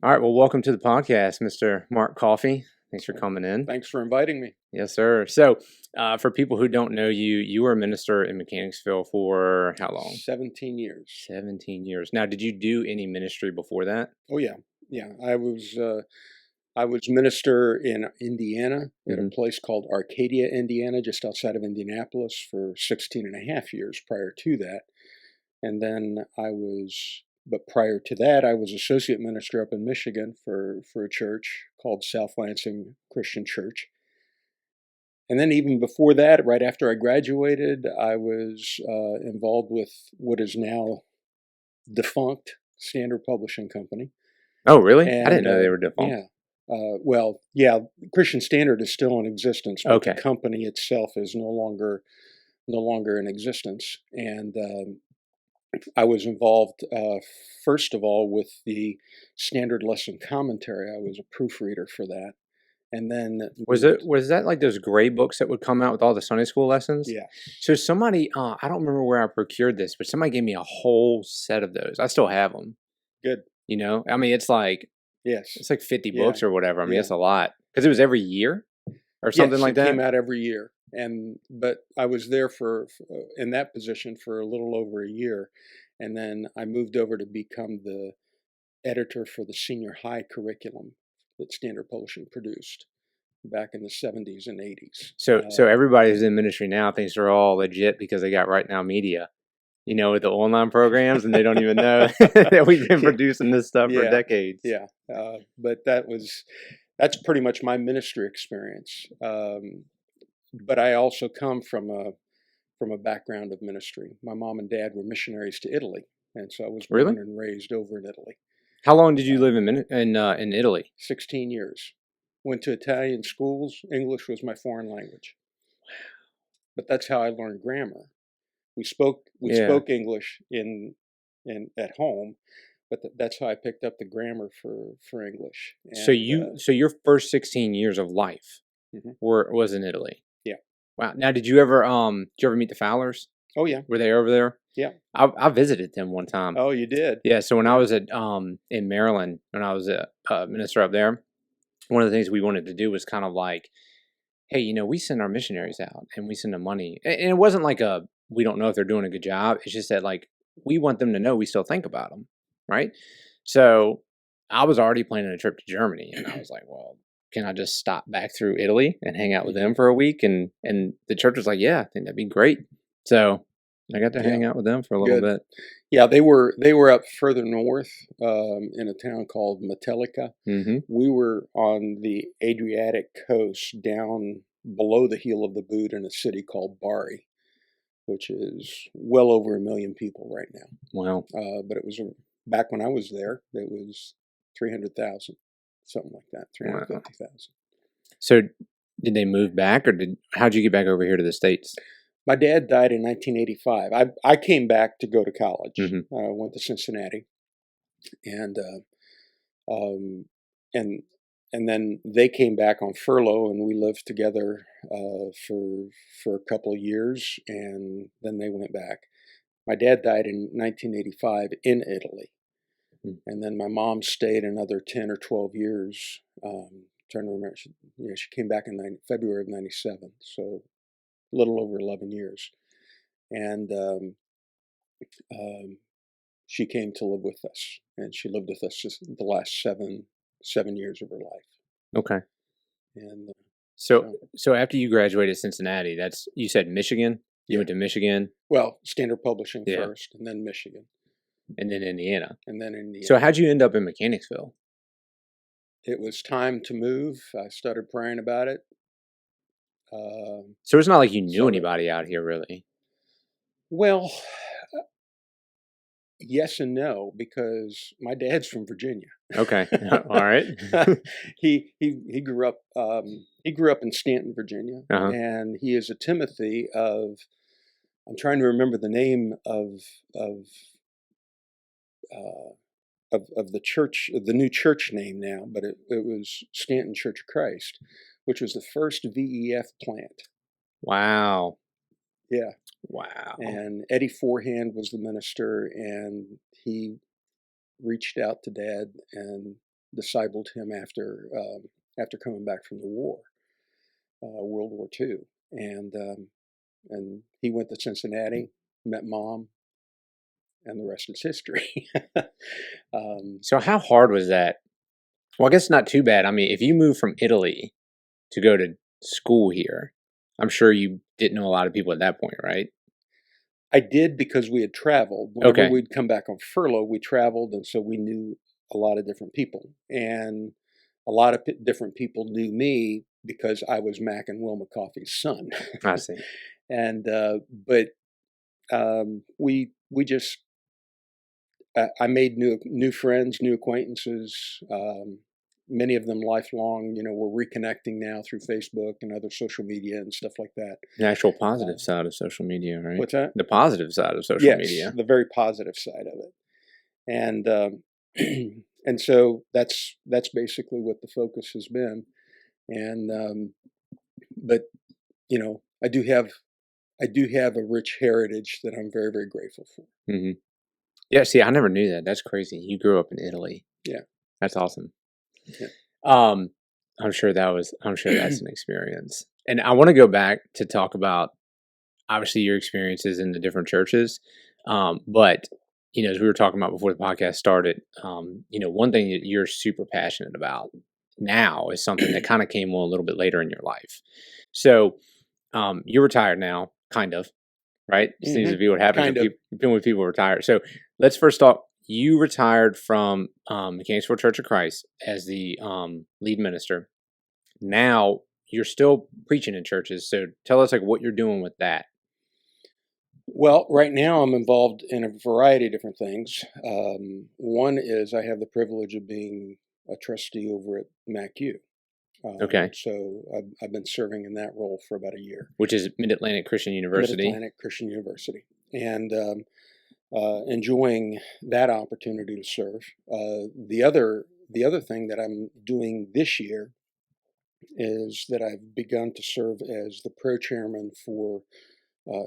All right. Well, welcome to the podcast, Mr. Mark Coffey. Thanks for coming in. Thanks for inviting me. Yes, sir. So, for people who don't know you, you were a minister in Mechanicsville for how long? 17 years. 17 years. Now, did you do any ministry before that? Oh yeah, yeah. I was minister in Indiana at a place called Arcadia, Indiana, just outside of Indianapolis for 16 and a half years prior to that. And then but prior to that, I was associate minister up in Michigan for a church called South Lansing Christian Church. And then even before that, right after I graduated, I was involved with what is now defunct Standard Publishing Company. Oh, really? And, I didn't know they were defunct. Yeah. Christian Standard is still in existence, but Okay. the company itself is no longer in existence. And I was involved, first of all, with the Standard Lesson Commentary. I was a proofreader for that. And then Was that like those gray books that would come out with all the Sunday school lessons? Yeah. So somebody, I don't remember where I procured this, but somebody gave me a whole set of those. I still have them. Good. You know, I mean, it's like Yes. It's like 50 Yeah. books or whatever. I mean, Yeah. it's a lot because it was every year or something Yes, like it that. came out every year, but I was there in that position for a little over a year, and then I moved over to become the editor for the senior high curriculum that Standard Publishing produced back in the 70s and 80s. So everybody who's in ministry now thinks they're all legit because they got Right Now Media, you know, with the online programs, and they don't even know that we've been producing this stuff for decades. Yeah, but that's pretty much my ministry experience. But I also come from a background of ministry. My mom and dad were missionaries to Italy, and so I was born and raised over in Italy. How long did you live in Italy? 16 years. Went to Italian schools. English was my foreign language. But that's how I learned grammar. We spoke English at home, but that's how I picked up the grammar for English. And, so your first 16 years of life was in Italy. Yeah. Wow. Now, did you ever meet the Fowlers? Oh yeah. Were they over there? Yeah. I visited them one time. Oh, you did? Yeah. So when I was in Maryland, when I was a minister up there, one of the things we wanted to do was kind of like, hey, you know, we send our missionaries out and we send them money, and it wasn't like we don't know if they're doing a good job. It's just that like we want them to know we still think about them, right? So I was already planning a trip to Germany, and I was like, well, can I just stop back through Italy and hang out with them for a week? And the church was like, yeah, I think that'd be great. So I got to hang out with them for a little bit. Yeah, they were up further north in a town called Metellica. We were on the Adriatic coast, down below the heel of the boot, in a city called Bari, which is well over 1 million people right now. Wow! But it was back when I was there. It was 300,000, something like that, 350,000. So, did they move back, or how'd you get back over here to the States? My dad died in 1985. I came back to go to college. I went to Cincinnati, and then they came back on furlough, and we lived together for a couple of years, and then they went back. My dad died in 1985 in Italy, and then my mom stayed another 10 or 12 years. Trying to remember, she came back in February of '97, so a little over 11 years. And she came to live with us, and she lived with us just the last seven years of her life. Okay. And so after you graduated Cincinnati, you said Michigan? You went to Michigan? Well, Standard Publishing first, and then Michigan. And then Indiana. So how'd you end up in Mechanicsville? It was time to move. I started praying about it. So it's not like you knew anybody out here, really? Well, yes and no, because my dad's from Virginia. Okay, all right. He grew up in Stanton, Virginia, and he is a Timothy of. I'm trying to remember the name of the church, the new church name now, but it was Stanton Church of Christ, which was the first VEF plant. Wow. Yeah. Wow. And Eddie Forehand was the minister, and he reached out to Dad and discipled him after coming back from the war, World War II, and he went to Cincinnati, met Mom, and the rest is history. So how hard was that? Well, I guess not too bad. I mean, if you moved from Italy to go to school here, I'm sure you didn't know a lot of people at that point, right? I did, because we had traveled. Whenever Okay. we'd come back on furlough, we traveled, and so we knew a lot of different people. And a lot of different people knew me because I was Mac and Wilma Coffey's son. I see. And but we just I made new friends, new acquaintances. Many of them lifelong. We're reconnecting now through Facebook and other social media and stuff like that. The actual positive side of social media, right? What's that? The positive side of social media. Yes, the very positive side of it. And and so that's basically what the focus has been. And but I do have a rich heritage that I'm very, very grateful for. Mm-hmm. Yeah, see, I never knew that. That's crazy. You grew up in Italy. Yeah, that's awesome. Yeah. I'm sure that's an experience. And I want to go back to talk about obviously your experiences in the different churches. But as we were talking about before the podcast started, one thing that you're super passionate about now is something that kind of came on a little bit later in your life. So you're retired now, kind of, right? Mm-hmm. Seems to be what happens when people retire. So let's first talk. You retired from Mechanicsville Church of Christ as the lead minister. Now you're still preaching in churches. So tell us what you're doing with that. Well, right now I'm involved in a variety of different things. One is I have the privilege of being a trustee over at MacU. Okay. So I've been serving in that role for about a year. Which is Mid-Atlantic Christian University. Mid-Atlantic Christian University. And enjoying that opportunity to serve. The other thing that I'm doing this year is that I've begun to serve as the pro-chairman for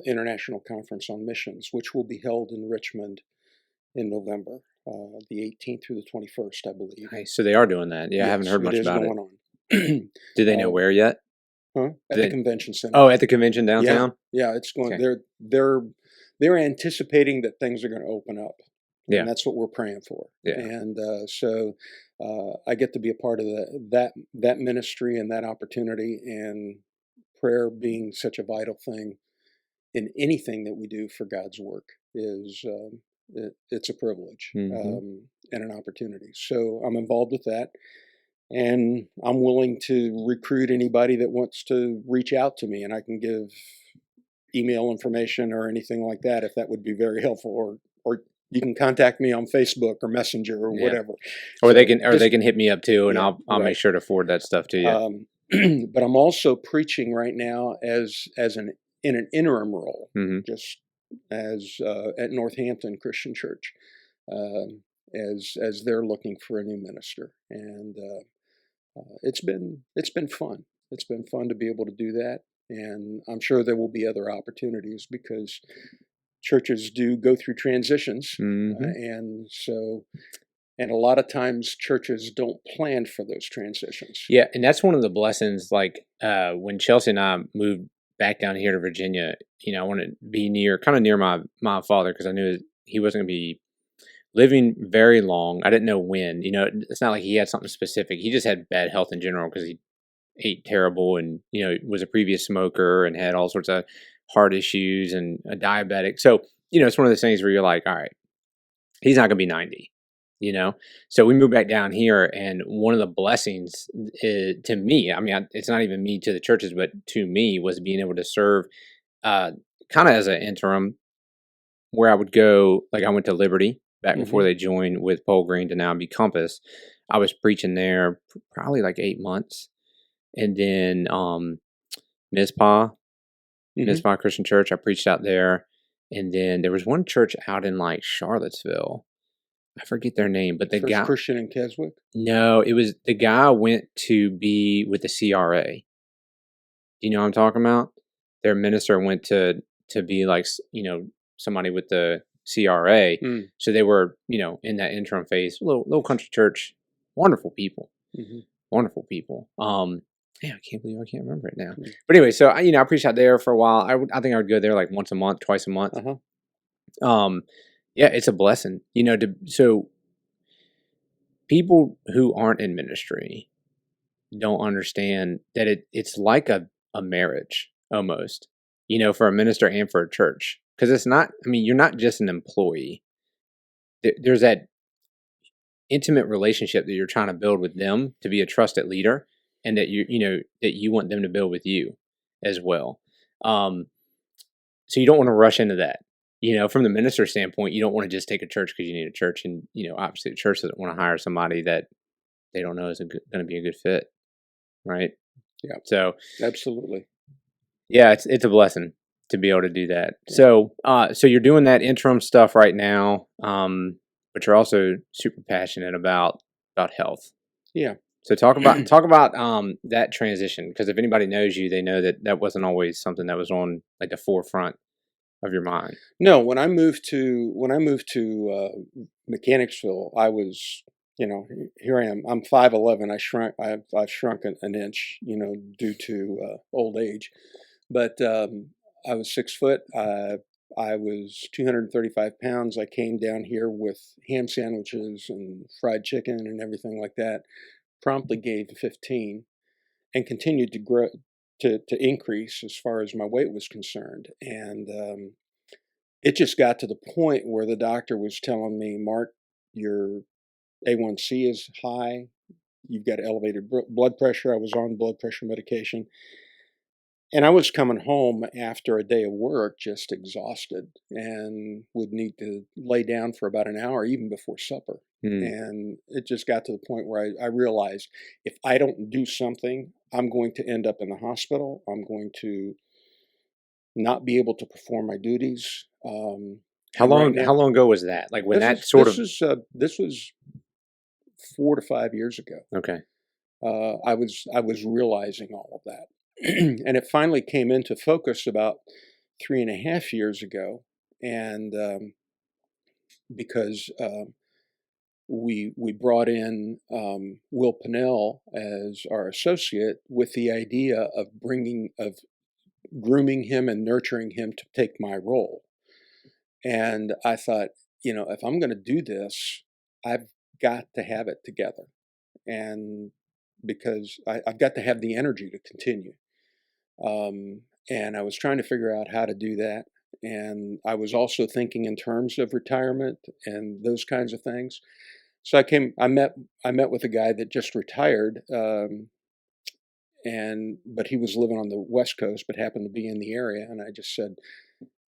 International Conference on Missions, which will be held in Richmond in November, the 18th through the 21st, I believe. Nice. So they are doing that. Yeah, yes, I haven't heard much about it. On. Do they know where yet? Huh? At the convention center. Oh, at the convention downtown? Yeah, it's going. Okay. They're anticipating that things are going to open up. Yeah, and that's what we're praying for. Yeah, and so I get to be a part of that ministry and that opportunity, and prayer being such a vital thing in anything that we do for God's work is it's a privilege and an opportunity. So I'm involved with that. And I'm willing to recruit anybody that wants to reach out to me, and I can give email information or anything like that if that would be very helpful. Or you can contact me on Facebook or Messenger or whatever. Or they can hit me up too, and I'll right. make sure to forward that stuff to you. But I'm also preaching right now in an interim role, just as at Northampton Christian Church, as they're looking for a new minister, and it's been fun. It's been fun to be able to do that, and I'm sure there will be other opportunities because churches do go through transitions, and a lot of times churches don't plan for those transitions. Yeah, and that's one of the blessings. Like when Chelsea and I moved back down here to Virginia, I wanted to be near my father because I knew he wasn't going to be living very long. I didn't know when. It's not like he had something specific. He just had bad health in general because he ate terrible and, was a previous smoker and had all sorts of heart issues and a diabetic. So, it's one of those things where you're like, all right, he's not going to be 90, So we moved back down here, and one of the blessings to me, I mean, it's not even me to the churches, but to me was being able to serve kind of as an interim where I would go, like I went to Liberty back before they joined with Paul Green to now be Compass. I was preaching there probably like 8 months. And then Mizpah Christian Church, I preached out there. And then there was one church out in like Charlottesville. I forget their name, but the First guy... Christian in Keswick? No, it was the guy went to be with the CRA. Do you know what I'm talking about? Their minister went to be like, somebody with the CRA. So they were, in that interim phase, little country church wonderful people, Mm-hmm. wonderful people. Yeah, I can't believe I can't remember it now. Mm-hmm. But anyway, so I preached out there for a while. I think I would go there like once a month, twice a month. Yeah, it's a blessing, so people who aren't in ministry don't understand that it's like a marriage almost, for a minister and for a church. Because it's not, you're not just an employee. There's that intimate relationship that you're trying to build with them to be a trusted leader, and that that you want them to build with you as well. So you don't want to rush into that. From the minister standpoint, you don't want to just take a church because you need a church, and obviously the church doesn't want to hire somebody that they don't know is going to be a good fit, right? Yeah. So absolutely. Yeah, it's a blessing to be able to do that. So so you're doing that interim stuff right now, but you're also super passionate about health. Yeah. So talk about that transition, because if anybody knows you, they know that wasn't always something that was on like the forefront of your mind. No, when I moved to Mechanicsville, I was, here I am. I'm 5'11". I've shrunk an inch, due to old age. But I was 6 foot. I was 235 pounds. I came down here with ham sandwiches and fried chicken and everything like that. Promptly gained 15 and continued to grow, to increase as far as my weight was concerned. And it just got to the point where the doctor was telling me, Mark, your A1C is high. You've got elevated blood pressure. I was on blood pressure medication. And I was coming home after a day of work just exhausted and would need to lay down for about an hour even before supper. And it just got to the point where I realized if I don't do something, I'm going to end up in the hospital. I'm going to not be able to perform my duties. How long ago was that? Like when this was 4 to 5 years ago. Okay. I was realizing all of that. And it finally came into focus about 3.5 years ago. And because we brought in Will Pinnell as our associate with the idea of grooming him and nurturing him to take my role. And I thought, if I'm going to do this, I've got to have it together. And because I've got to have the energy to continue. And I was trying to figure out how to do that. And I was also thinking in terms of retirement and those kinds of things. So I met with a guy that just retired, but he was living on the West Coast, but happened to be in the area. And I just said,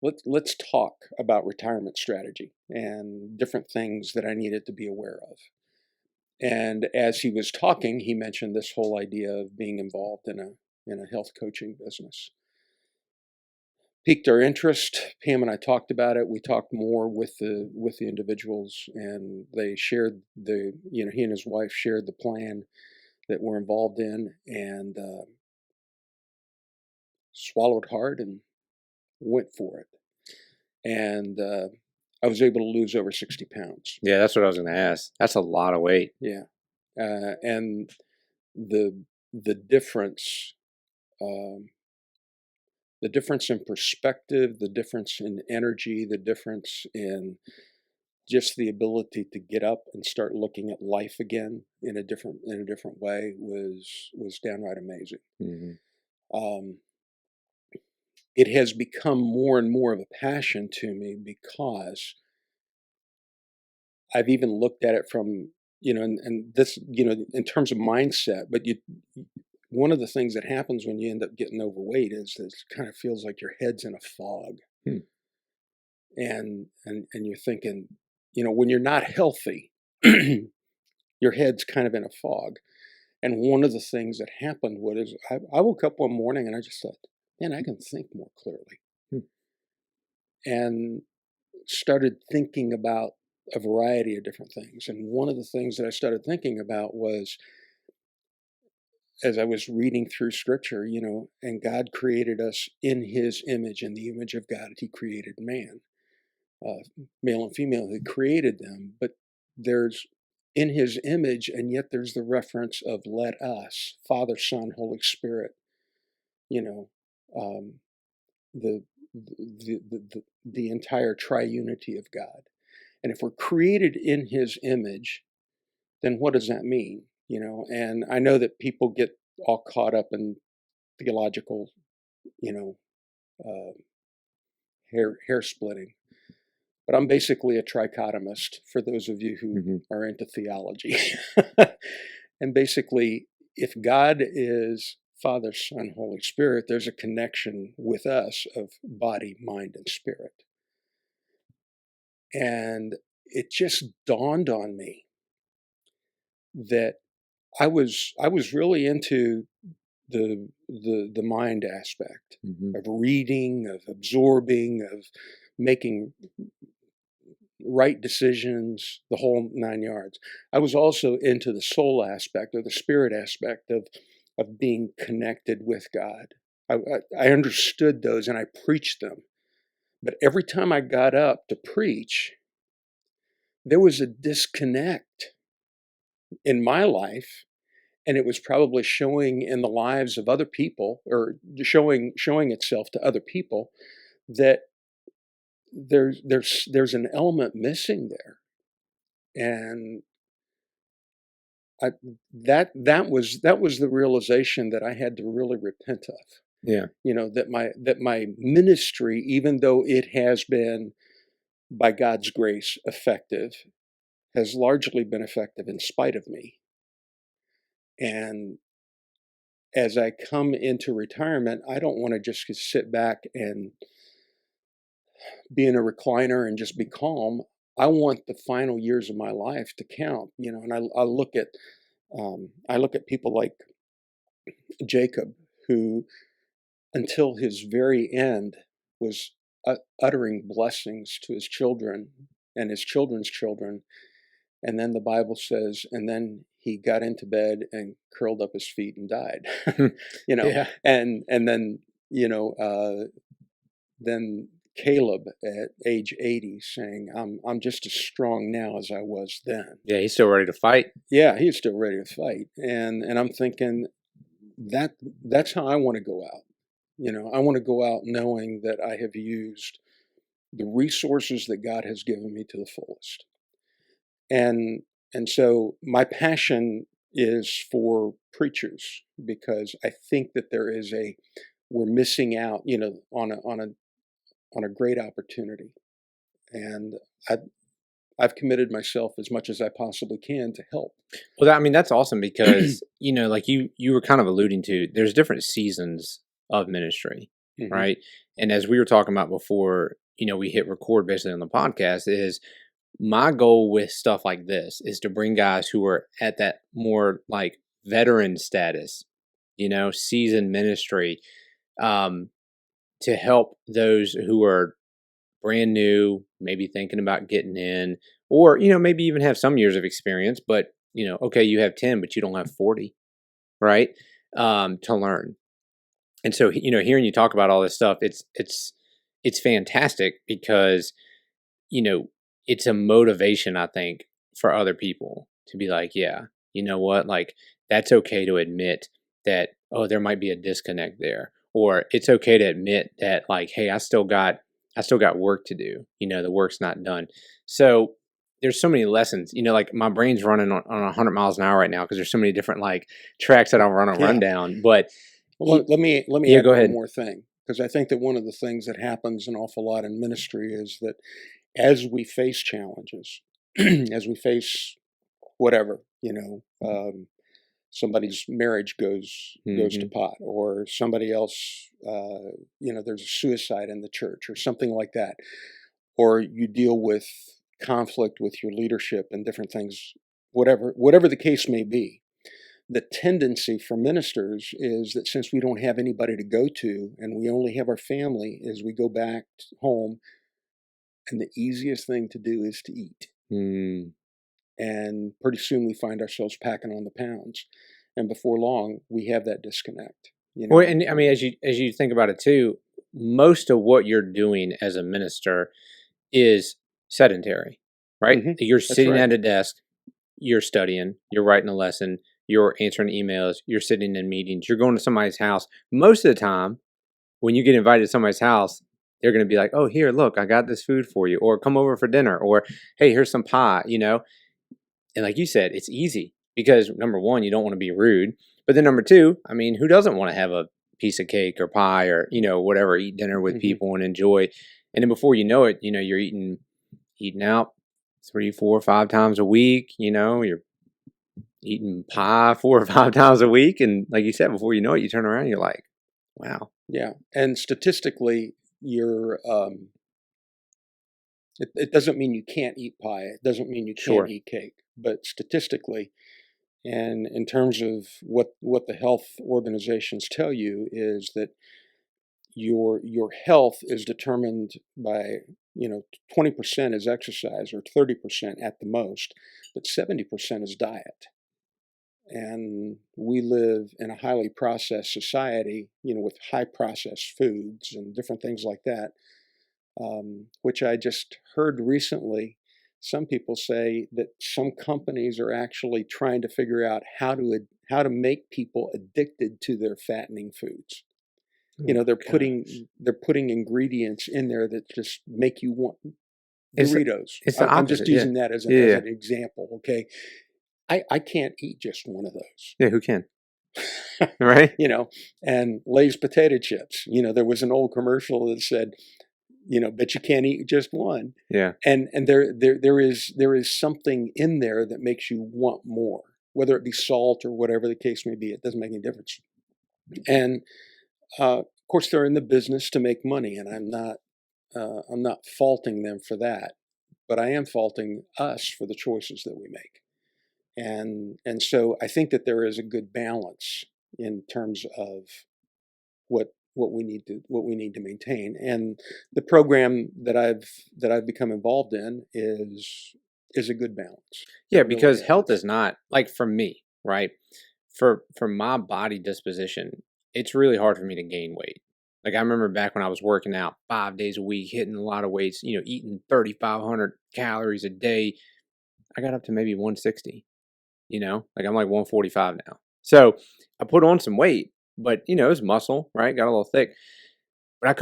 let's talk about retirement strategy and different things that I needed to be aware of. And as he was talking, he mentioned this whole idea of being involved in a health coaching business. Piqued our interest. Pam and I talked about it. We talked more with the individuals, and they shared he and his wife shared the plan that we're involved in, and swallowed hard and went for it. And I was able to lose over 60 pounds. Yeah, that's what I was going to ask. That's a lot of weight. Yeah, and the difference. The difference in perspective, the difference in energy, the difference in just the ability to get up and start looking at life again in a different way was downright amazing. Mm-hmm. It has become more and more of a passion to me because I've even looked at it from and this in terms of mindset, but one of the things that happens when you end up getting overweight is that it kind of feels like your head's in a fog. And you're thinking, when you're not healthy, your head's kind of in a fog. And one of the things that happened was I woke up one morning and I just thought, man, I can think more clearly. And started thinking about a variety of different things. And one of the things that I started thinking about was, as I was reading through scripture, and God created us in his image, in the image of God, he created man, male and female, he created them. But there's in his image, and yet there's the reference of let us, Father, Son, Holy Spirit, you know, um, the, the entire triunity of God. And if we're created in his image, then what does that mean? And I know that people get all caught up in theological, uh, hair splitting. But I'm basically a trichotomist for those of you who are into theology. And basically, if God is Father, Son, Holy Spirit, there's a connection with us of body, mind, and spirit. And it just dawned on me that I was really into the mind aspect of reading, of absorbing, of making right decisions, the whole 9 yards. I was also into the soul aspect or the spirit aspect of being connected with God. I understood those and I preached them. But every time I got up to preach, there was a disconnect in my life, and it was probably showing in the lives of other people, or showing itself to other people, that there's an element missing there. And that was the realization that I had to really repent of. Yeah. That my ministry, even though it has been by God's grace effective, has largely been effective in spite of me. And as I come into retirement, I don't want to just sit back and be in a recliner and just be calm. I want the final years of my life to count, and I look at people like Jacob, who until his very end was uttering blessings to his children and his children's children. And then the Bible says, and then he got into bed and curled up his feet and died. Yeah. And then, then Caleb at age 80 saying, I'm just as strong now as I was then. Yeah, he's still ready to fight. Yeah, he's still ready to fight. And I'm thinking that's how I want to go out. I want to go out knowing that I have used the resources that God has given me to the fullest. And so my passion is for preachers, because I think that we're missing out, on a great opportunity. And I've committed myself as much as I possibly can to help. Well, that's awesome, because, like you were kind of alluding to, there's different seasons of ministry, right? And as we were talking about before, we hit record basically on the podcast, is my goal with stuff like this is to bring guys who are at that more like veteran status, seasoned ministry, to help those who are brand new, maybe thinking about getting in, or, maybe even have some years of experience, but, okay, you have 10, but you don't have 40, right? To learn. And so, hearing you talk about all this stuff, it's fantastic, because, it's a motivation, I think, for other people to be like, yeah, you know what? Like, that's okay to admit that, oh, there might be a disconnect there, or it's okay to admit that, like, hey, I still got work to do. The work's not done. So there's so many lessons, like my brain's running on 100 miles an hour right now, because there's so many different like tracks that I'll run a rundown. But let me add go ahead. One more thing, because I think that one of the things that happens an awful lot in ministry is that as we face challenges, as we face whatever, somebody's marriage goes to pot, or somebody else, there's a suicide in the church or something like that, or you deal with conflict with your leadership and different things, whatever the case may be. The tendency for ministers is that since we don't have anybody to go to and we only have our family, is we go back home, and the easiest thing to do is to eat. And pretty soon we find ourselves packing on the pounds. And before long, we have that disconnect. Well, and as you think about it too, most of what you're doing as a minister is sedentary, right? You're sitting at a desk, you're studying, you're writing a lesson, you're answering emails, you're sitting in meetings, you're going to somebody's house. Most of the time, when you get invited to somebody's house, they're going to be like, oh, here, look, I got this food for you, or come over for dinner, or hey, here's some pie, And like you said, it's easy because number one, you don't want to be rude. But then number two, I mean, who doesn't want to have a piece of cake or pie or, whatever, eat dinner with people and enjoy. And then before you know it, you're eating out 3, 4, 5 times a week, you're eating pie 4 or 5 times a week. And like you said, before you know it, you turn around and you're like, wow. Yeah. And statistically, you're, it doesn't mean you can't eat pie. It doesn't mean you can't eat cake. But statistically, and in terms of what the health organizations tell you, is that your health is determined by 20% is exercise or 30% at the most, but 70% is diet. And we live in a highly processed society, with high processed foods and different things like that, which I just heard recently. Some people say that some companies are actually trying to figure out how to make people addicted to their fattening foods. They're putting ingredients in there that just make you want Doritos. I'm just using that as an example. Okay, I can't eat just one of those. Yeah, who can? Right? And Lay's potato chips. There was an old commercial that said, but you can't eat just one. Yeah. And there is something in there that makes you want more, whether it be salt or whatever the case may be. It doesn't make any difference. And of course, they're in the business to make money, and I'm not faulting them for that, but I am faulting us for the choices that we make. And so I think that there is a good balance in terms of what we need to maintain. And the program that I've become involved in is a good balance. Yeah, because health is not, like, for me, right? For my body disposition, it's really hard for me to gain weight. Like, I remember back when I was working out 5 days a week, hitting a lot of weights, eating 3,500 calories a day. I got up to maybe 160, like I'm like 145 now. So I put on some weight, but it was muscle, right? Got a little thick, but I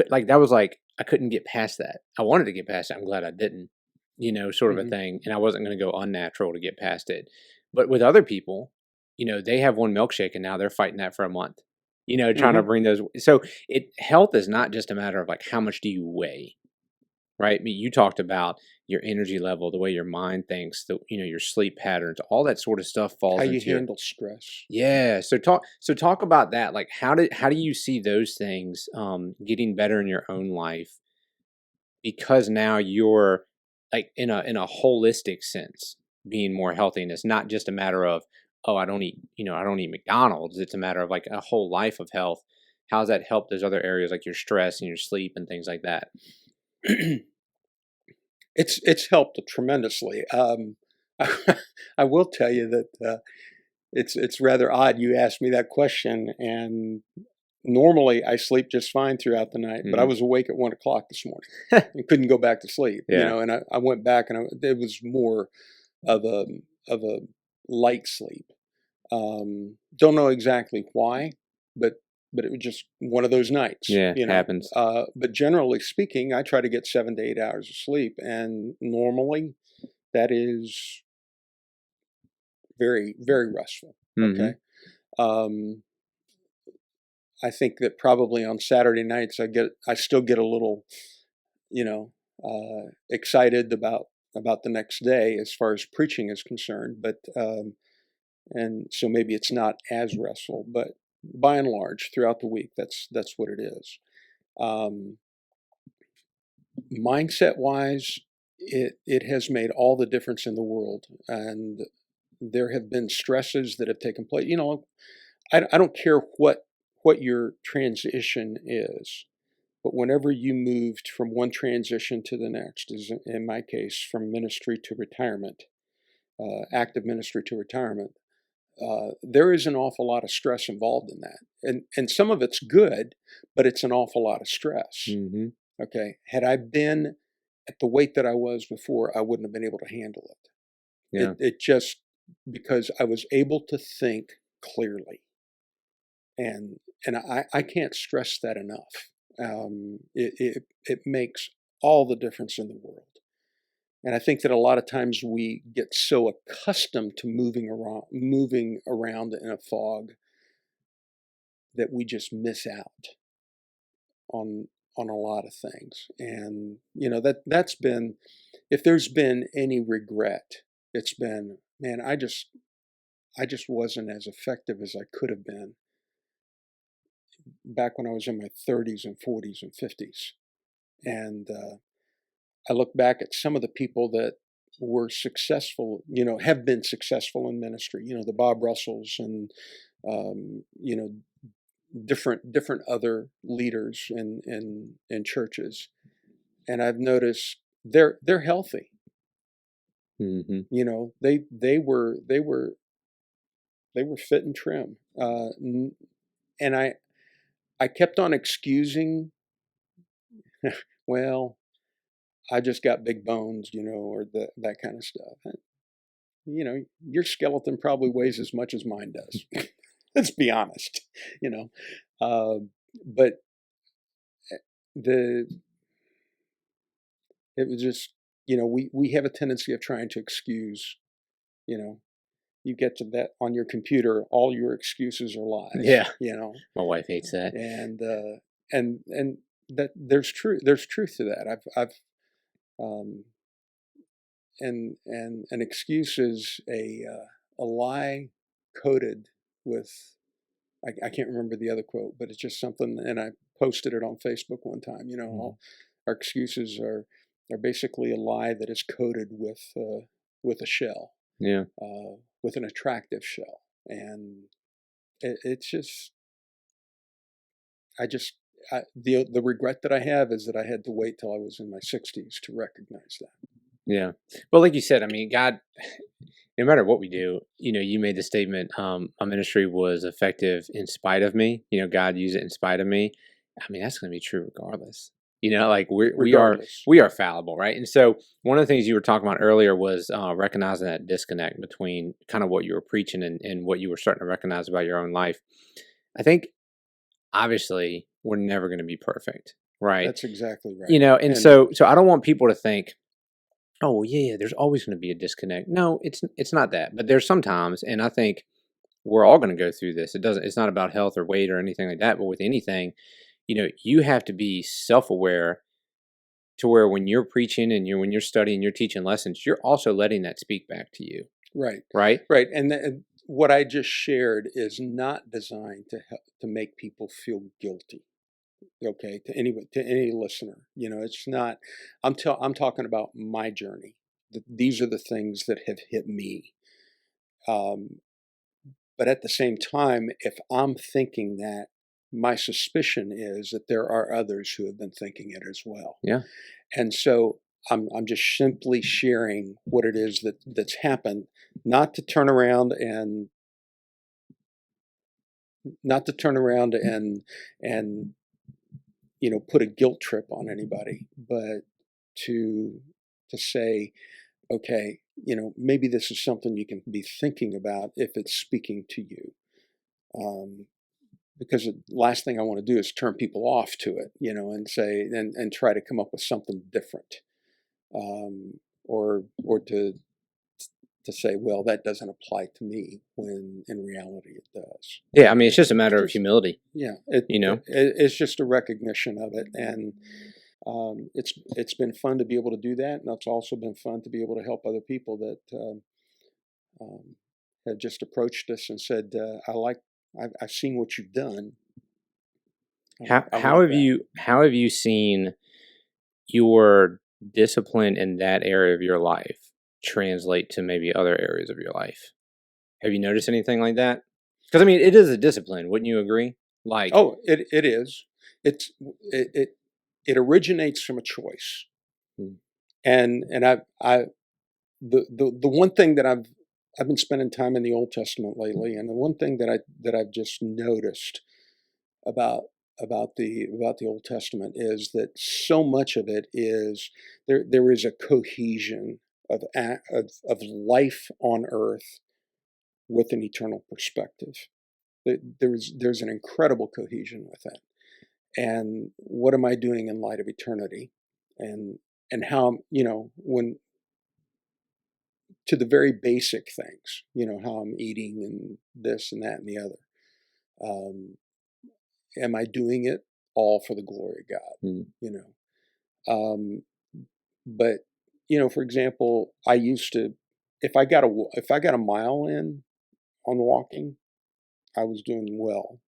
couldn't get past that. I wanted to get past it. I'm glad I didn't, sort of a thing. And I wasn't going to go unnatural to get past it. But with other people, they have one milkshake and now they're fighting that for a month, trying to bring those. So health is not just a matter of like, how much do you weigh, right? I mean, you talked about your energy level, the way your mind thinks, your sleep patterns, all that sort of stuff falls how into you handle stress. Yeah. So talk about that. Like, how do you see those things getting better in your own life? Because now you're like in a holistic sense being more healthy, and it's not just a matter of, oh, I don't eat McDonald's. It's a matter of like a whole life of health. How's that help those other areas like your stress and your sleep and things like that? It's helped tremendously. I will tell you that it's rather odd you asked me that question, and normally I sleep just fine throughout the night, but I was awake at 1 o'clock this morning and couldn't go back to sleep. And I went back, and it was more of a light sleep. Don't know exactly why, but it was just one of those nights. Yeah, it happens. But generally speaking, I try to get 7 to 8 hours of sleep, and normally that is very, very restful. Okay. I think that probably on Saturday nights I still get a little, excited about the next day as far as preaching is concerned, but and so maybe it's not as restful, but by and large throughout the week, that's what it is. Mindset wise, it has made all the difference in the world, and there have been stresses that have taken place. I don't care what your transition is, but whenever you moved from one transition to the next, as in my case, from ministry to retirement, active ministry to retirement, there is an awful lot of stress involved in that, and some of it's good, but it's an awful lot of stress. Okay, had I been at the weight that I was before, I wouldn't have been able to handle it. Yeah. It just because I was able to think clearly. And I can't stress that enough. It makes all the difference in the world. And I think that a lot of times we get so accustomed to moving around in a fog that we just miss out on a lot of things. And that's been, if there's been any regret, it's been, man, I just wasn't as effective as I could have been back when I was in my 30s and 40s and 50s. And I look back at some of the people that were successful, have been successful in ministry, the Bob Russells and, different other leaders in churches. And I've noticed they're healthy. Mm-hmm. They were fit and trim. And I kept on excusing, well, I just got big bones, or that kind of stuff. Your skeleton probably weighs as much as mine does. Let's be honest, but it was just, we have a tendency of trying to excuse, you get to that on your computer, all your excuses are lies. Yeah. My wife hates that. And that there's truth to that. I've and an excuse is a lie coated with, I can't remember the other quote, but it's just something, and I posted it on Facebook one time. All our excuses are basically a lie that is coated with a shell. Yeah. With an attractive shell. And it's just, the regret that I have is that I had to wait till I was in my 60s to recognize that. Yeah. Well, like you said, I mean, God, no matter what we do, you made the statement, my ministry was effective in spite of me. God used it in spite of me. I mean, that's going to be true regardless. Like we are fallible, right? And so one of the things you were talking about earlier was recognizing that disconnect between kind of what you were preaching and what you were starting to recognize about your own life. I think obviously we're never going to be perfect, right? That's exactly right. And so I don't want people to think, oh, well, yeah, there's always going to be a disconnect. No, it's not that. But there's sometimes, and I think we're all going to go through this. It's not about health or weight or anything like that. But with anything, you have to be self-aware to where when you're preaching and when you're studying, you're teaching lessons, you're also letting that speak back to you. Right. Right. Right. And what I just shared is not designed to help, to make people feel guilty. Okay, to any listener, it's not. I'm talking about my journey. These are the things that have hit me. But at the same time, if I'm thinking that, my suspicion is that there are others who have been thinking it as well. Yeah. And so I'm just simply sharing what it is that's happened, not to turn around and put a guilt trip on anybody, but to say, okay, maybe this is something you can be thinking about if it's speaking to you. Because the last thing I want to do is turn people off to it, and say, and try to come up with something different. Or to say, well, that doesn't apply to me, when in reality it does. Yeah, I mean, it's just a matter of humility. Yeah, it's just a recognition of it, and it's been fun to be able to do that, and it's also been fun to be able to help other people that have just approached us and said, I've seen what you've done. How have you seen your discipline in that area of your life translate to maybe other areas of your life? Have you noticed anything like that? Because I mean, it is a discipline, wouldn't you agree? Like, oh, it is. It originates from a choice, and the one thing that I've been spending time in the Old Testament lately, and the one thing that I've just noticed about the Old Testament is that so much of it is there is a cohesion of life on earth with an eternal perspective. There's an incredible cohesion with that. And what am I doing in light of eternity? And how, when, to the very basic things, how I'm eating and this and that and the other. Am I doing it all for the glory of God? Um, but for example, I used to, if I got a mile in on walking, I was doing well.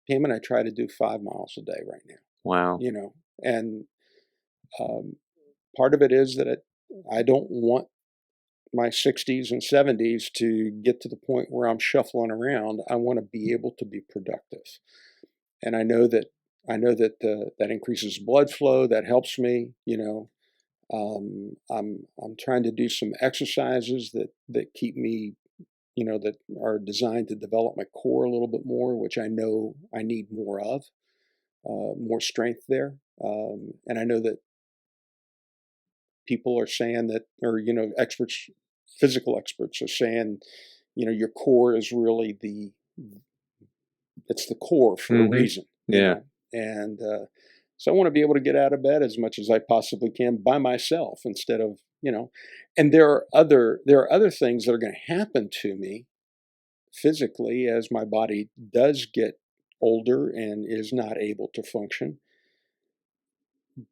Pam and I try to do 5 miles a day right now. Wow. And part of it is that I don't want my 60s and 70s to get to the point where I'm shuffling around. I want to be able to be productive, and I know that that increases blood flow. That helps me. I'm trying to do some exercises that keep me, that are designed to develop my core a little bit more, which I know I need more of, more strength there. And I know that people are saying that, or experts, physical experts are saying, your core is really it's the core for a reason. Yeah. And so I want to be able to get out of bed as much as I possibly can by myself, instead of, and there are other things that are going to happen to me physically as my body does get older and is not able to function.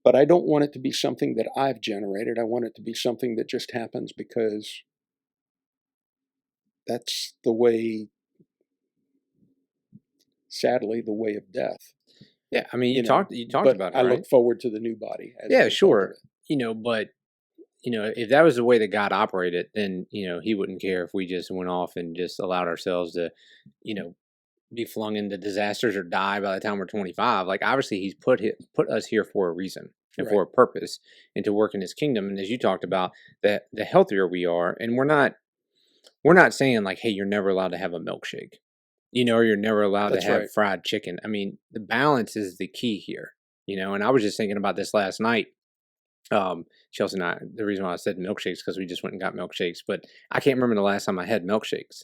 But I don't want it to be something that I've generated. I want it to be something that just happens because that's the way, sadly, the way of death. Yeah, I mean, you talked but about it, I right? look forward to the new body. Yeah, sure. But if that was the way that God operated, then He wouldn't care if we just went off and just allowed ourselves to, be flung into disasters or die by the time we're 25. Like, obviously, He's put us here for a reason and for a purpose, and to work in His kingdom. And as you talked about, the healthier we are, and we're not saying like, hey, you're never allowed to have a milkshake, or you're never allowed to have fried chicken. I mean, the balance is the key here, and I was just thinking about this last night. Chelsea and I, the reason why I said milkshakes, because we just went and got milkshakes, but I can't remember the last time I had milkshakes,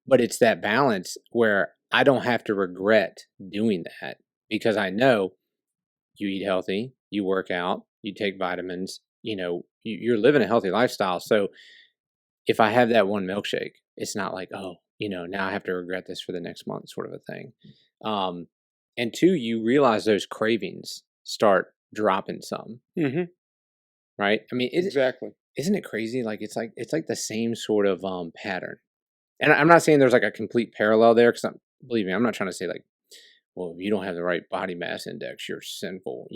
but it's that balance where I don't have to regret doing that, because I know you eat healthy, you work out, you take vitamins, you're living a healthy lifestyle. So if I have that one milkshake, it's not like, oh, now I have to regret this for the next month, sort of a thing. And two, you realize those cravings start dropping some. Right? I mean, exactly. Isn't it crazy? Like it's like the same sort of pattern. And I'm not saying there's like a complete parallel there, because believe me, I'm not trying to say like, well, if you don't have the right body mass index, you're sinful.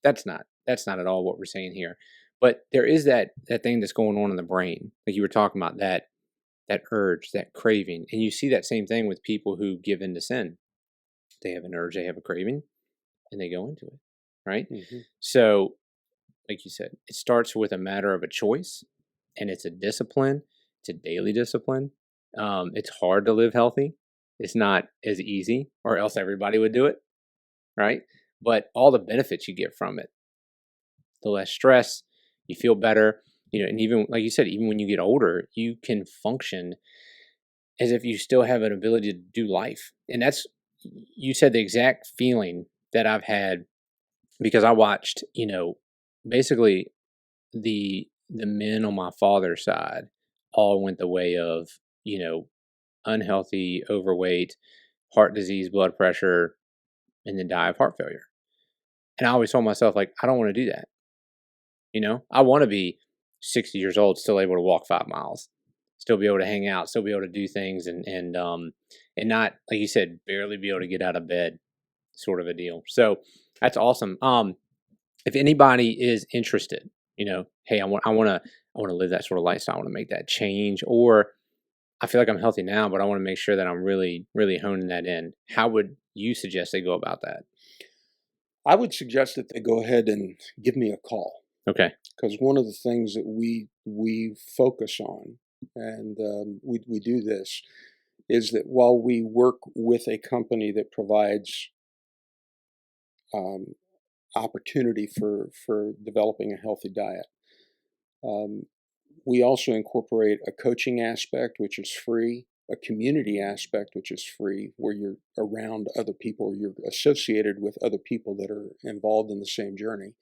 That's not at all what we're saying here. But there is that thing that's going on in the brain, like you were talking about, that urge, that craving, and you see that same thing with people who give in to sin. They have an urge, they have a craving, and they go into it, right? So, like you said, it starts with a matter of a choice, and it's a discipline. It's a daily discipline. It's hard to live healthy. It's not as easy, or else everybody would do it, right? But all the benefits you get from it, the less stress, you feel better, and even like you said, even when you get older, you can function as if you still have an ability to do life. And that's, you said the exact feeling that I've had, because I watched, basically the men on my father's side all went the way of, unhealthy, overweight, heart disease, blood pressure, and then die of heart failure. And I always told myself, like, I don't want to do that. I want to be 60 years old, still able to walk 5 miles, still be able to hang out, still be able to do things, and not, like you said, barely be able to get out of bed, sort of a deal. So that's awesome. If anybody is interested, hey, I want to live that sort of lifestyle. I want to make that change, or I feel like I'm healthy now, but I want to make sure that I'm really, really honing that in. How would you suggest they go about that? I would suggest that they go ahead and give me a call. Okay. Because one of the things that we focus on, and we do this, is that while we work with a company that provides opportunity for developing a healthy diet, We also incorporate a coaching aspect, which is free, a community aspect, which is free, where you're around other people, or you're associated with other people that are involved in the same journey.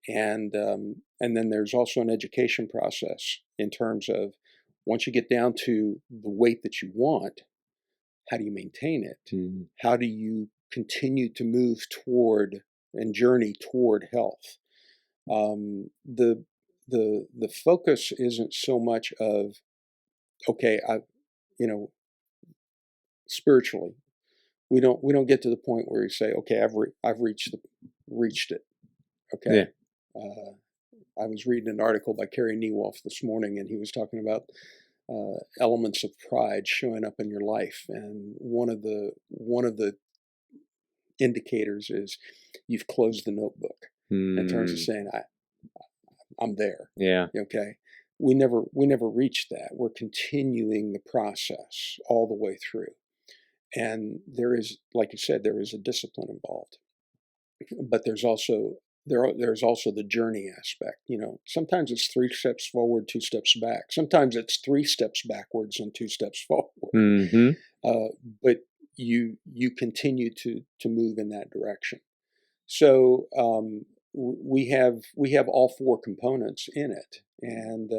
And then there's also an education process in terms of, once you get down to the weight that you want, how do you maintain it? Mm-hmm. How do you continue to move toward and journey toward health? The focus isn't so much of, okay, spiritually, we don't get to the point where you say, okay, I've reached it. Okay. Yeah. I was reading an article by Kerry Niewolf this morning, and he was talking about elements of pride showing up in your life, and one of the indicators is you've closed the notebook in terms of saying, I'm there. Yeah. Okay. We never reached that. We're continuing the process all the way through. And there is, like you said, there is a discipline involved. But there's also the journey aspect. Sometimes it's 3 steps forward, 2 steps back. Sometimes it's 3 steps backwards and 2 steps forward. Mm-hmm. But you continue to move in that direction. So we have all 4 components in it. And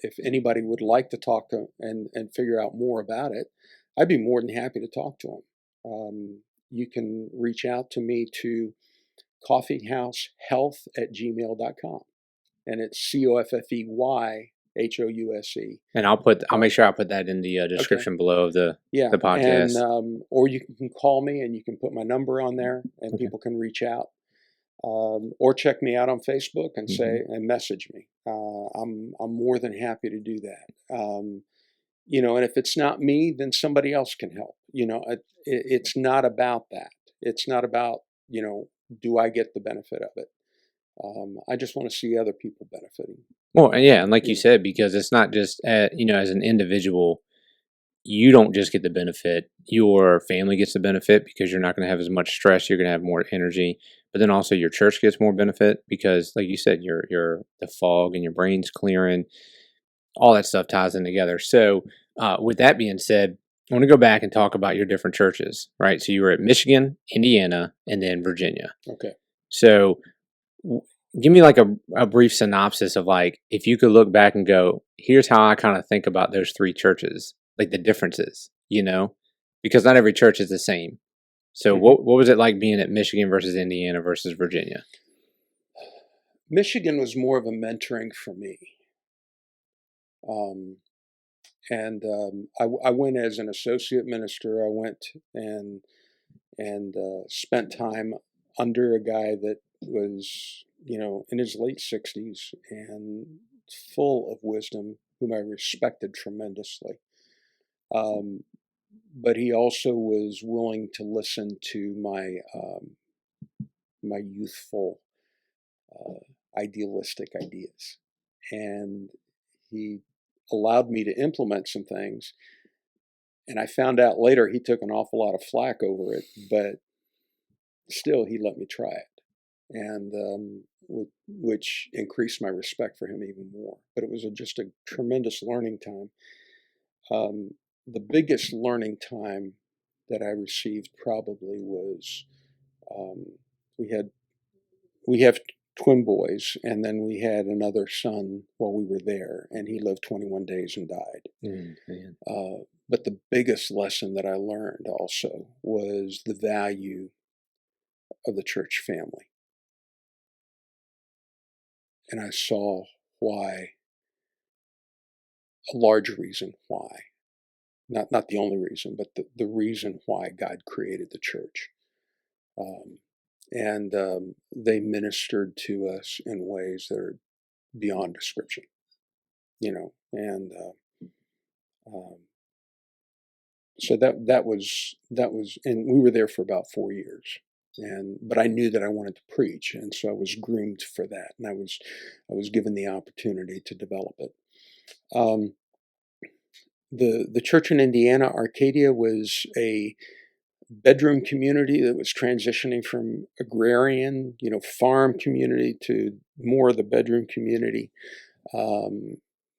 if anybody would like to talk to and figure out more about it, I'd be more than happy to talk to them. You can reach out to me to coffeehousehealth@gmail.com. And it's COFFEYHOUSE. And I'll make sure I put that in the description below of the podcast. And or you can call me, and you can put my number on there, and people can reach out. Or check me out on Facebook and say and message me. I'm more than happy to do that. And if it's not me, then somebody else can help. It's not about that. It's not about, do I get the benefit of it? I just want to see other people benefiting. Well, yeah, and like you said, because it's not just as an individual, you don't just get the benefit. Your family gets the benefit because you're not going to have as much stress. You're going to have more energy. But then also your church gets more benefit because, like you said, the fog and your brain's clearing. All that stuff ties in together. So, with that being said, I want to go back and talk about your different churches, right? So you were at Michigan, Indiana, and then Virginia. Okay. So give me like a brief synopsis of, like, if you could look back and go, here's how I kind of think about those 3 churches, like the differences, because not every church is the same. So what was it like being at Michigan versus Indiana versus Virginia? Michigan was more of a mentoring for me. I went as an associate minister. I went and spent time under a guy that was, in his late 60s and full of wisdom, whom I respected tremendously. But he also was willing to listen to my my youthful, idealistic ideas, and he allowed me to implement some things. And I found out later he took an awful lot of flack over it, but still he let me try it, and which increased my respect for him even more. But it was just a tremendous learning time. The biggest learning time that I received probably was, we have twin boys, and then we had another son while we were there, and he lived 21 days and died. But the biggest lesson that I learned also was the value of the church family. And I saw why, a large reason why, not the only reason, but the reason why God created the church. And they ministered to us in ways that are beyond description, and so that was, and we were there for about 4 years. But I knew that I wanted to preach, and so I was groomed for that, and I was given the opportunity to develop it. The church in Indiana, Arcadia, was a bedroom community that was transitioning from agrarian, farm community to more of the bedroom community.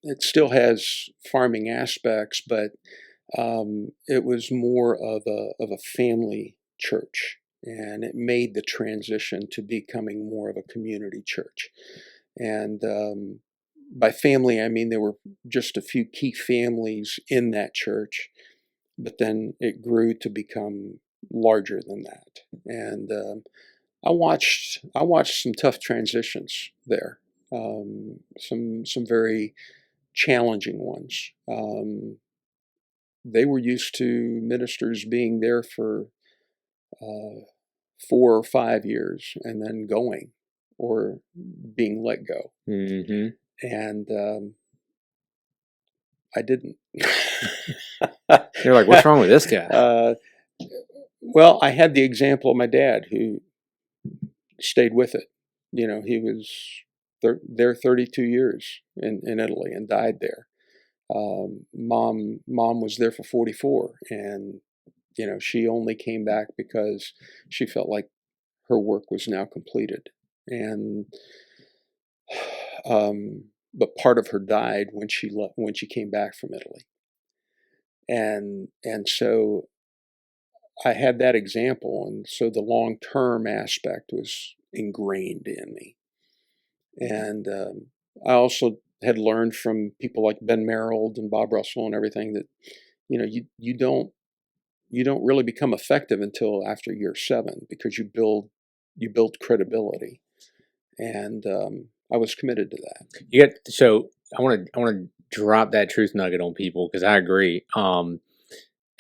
it still has farming aspects, but it was more of a family church, and it made the transition to becoming more of a community church. And by family, I mean there were just a few key families in that church, but then it grew to become larger than that. And I watched some tough transitions there, some very challenging ones. They were used to ministers being there for 4 or 5 years and then going or being let go. Mm-hmm. And I didn't. You're like, what's wrong with this guy? Well, I had the example of my dad who stayed with it. You know, he was there 32 years in Italy and died there. Mom was there for 44, and you know, she only came back because she felt like her work was now completed. And but part of her died when she came back from Italy. And so I had that example, and so the long-term aspect was ingrained in me. And I also had learned from people like Ben Merrill and Bob Russell and everything that, you know, you don't really become effective until after year 7, because you build credibility. And I was committed to that. So I want to drop that truth nugget on people, because I agree. And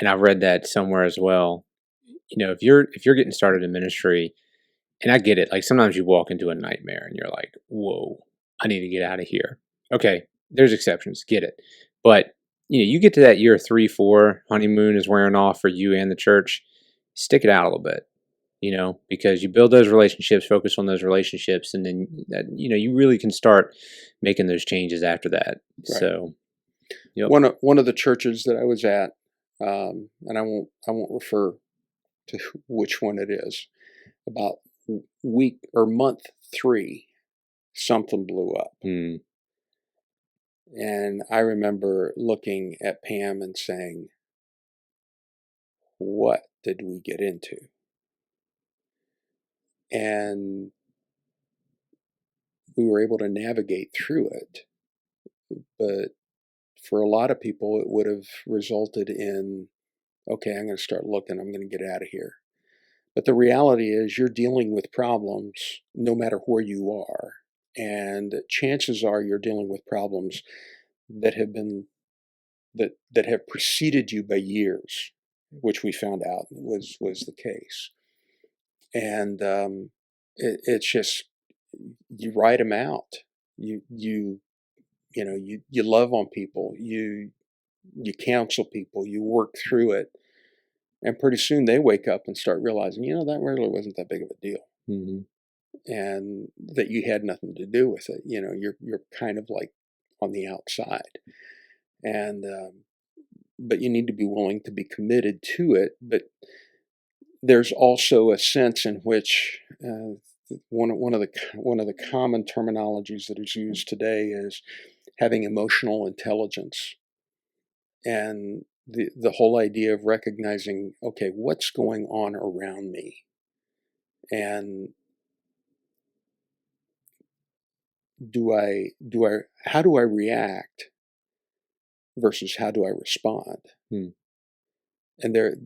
I've read that somewhere as well. You know, if you're getting started in ministry, and I get it, like sometimes you walk into a nightmare and you're like, whoa, I need to get out of here. Okay, there's exceptions, get it. But you know, you get to that year 3, 4, honeymoon is wearing off for you and the church, stick it out a little bit, you know, because you build those relationships, focus on those relationships, and then that, you know, you really can start making those changes after that. Right. So yep. One of the churches that I was at, and I won't refer to which one it is, about week or month 3, something blew up. And I remember looking at Pam and saying, what did we get into? And we were able to navigate through it. But for a lot of people, it would have resulted in, okay, I'm going to start looking, I'm going to get out of here. But the reality is you're dealing with problems no matter where you are. And chances are you're dealing with problems that have been that have preceded you by years, which we found out was the case. And it's just, you write them out. You love on people. You counsel people. You work through it. And pretty soon they wake up and start realizing, you know, that really wasn't that big of a deal. Mm-hmm. And that you had nothing to do with it. You know, you're kind of like on the outside. And but you need to be willing to be committed to it. But there's also a sense in which one of the common terminologies that is used today is having emotional intelligence. And the whole idea of recognizing, okay, what's going on around me, and how do I react versus how do I respond? And there,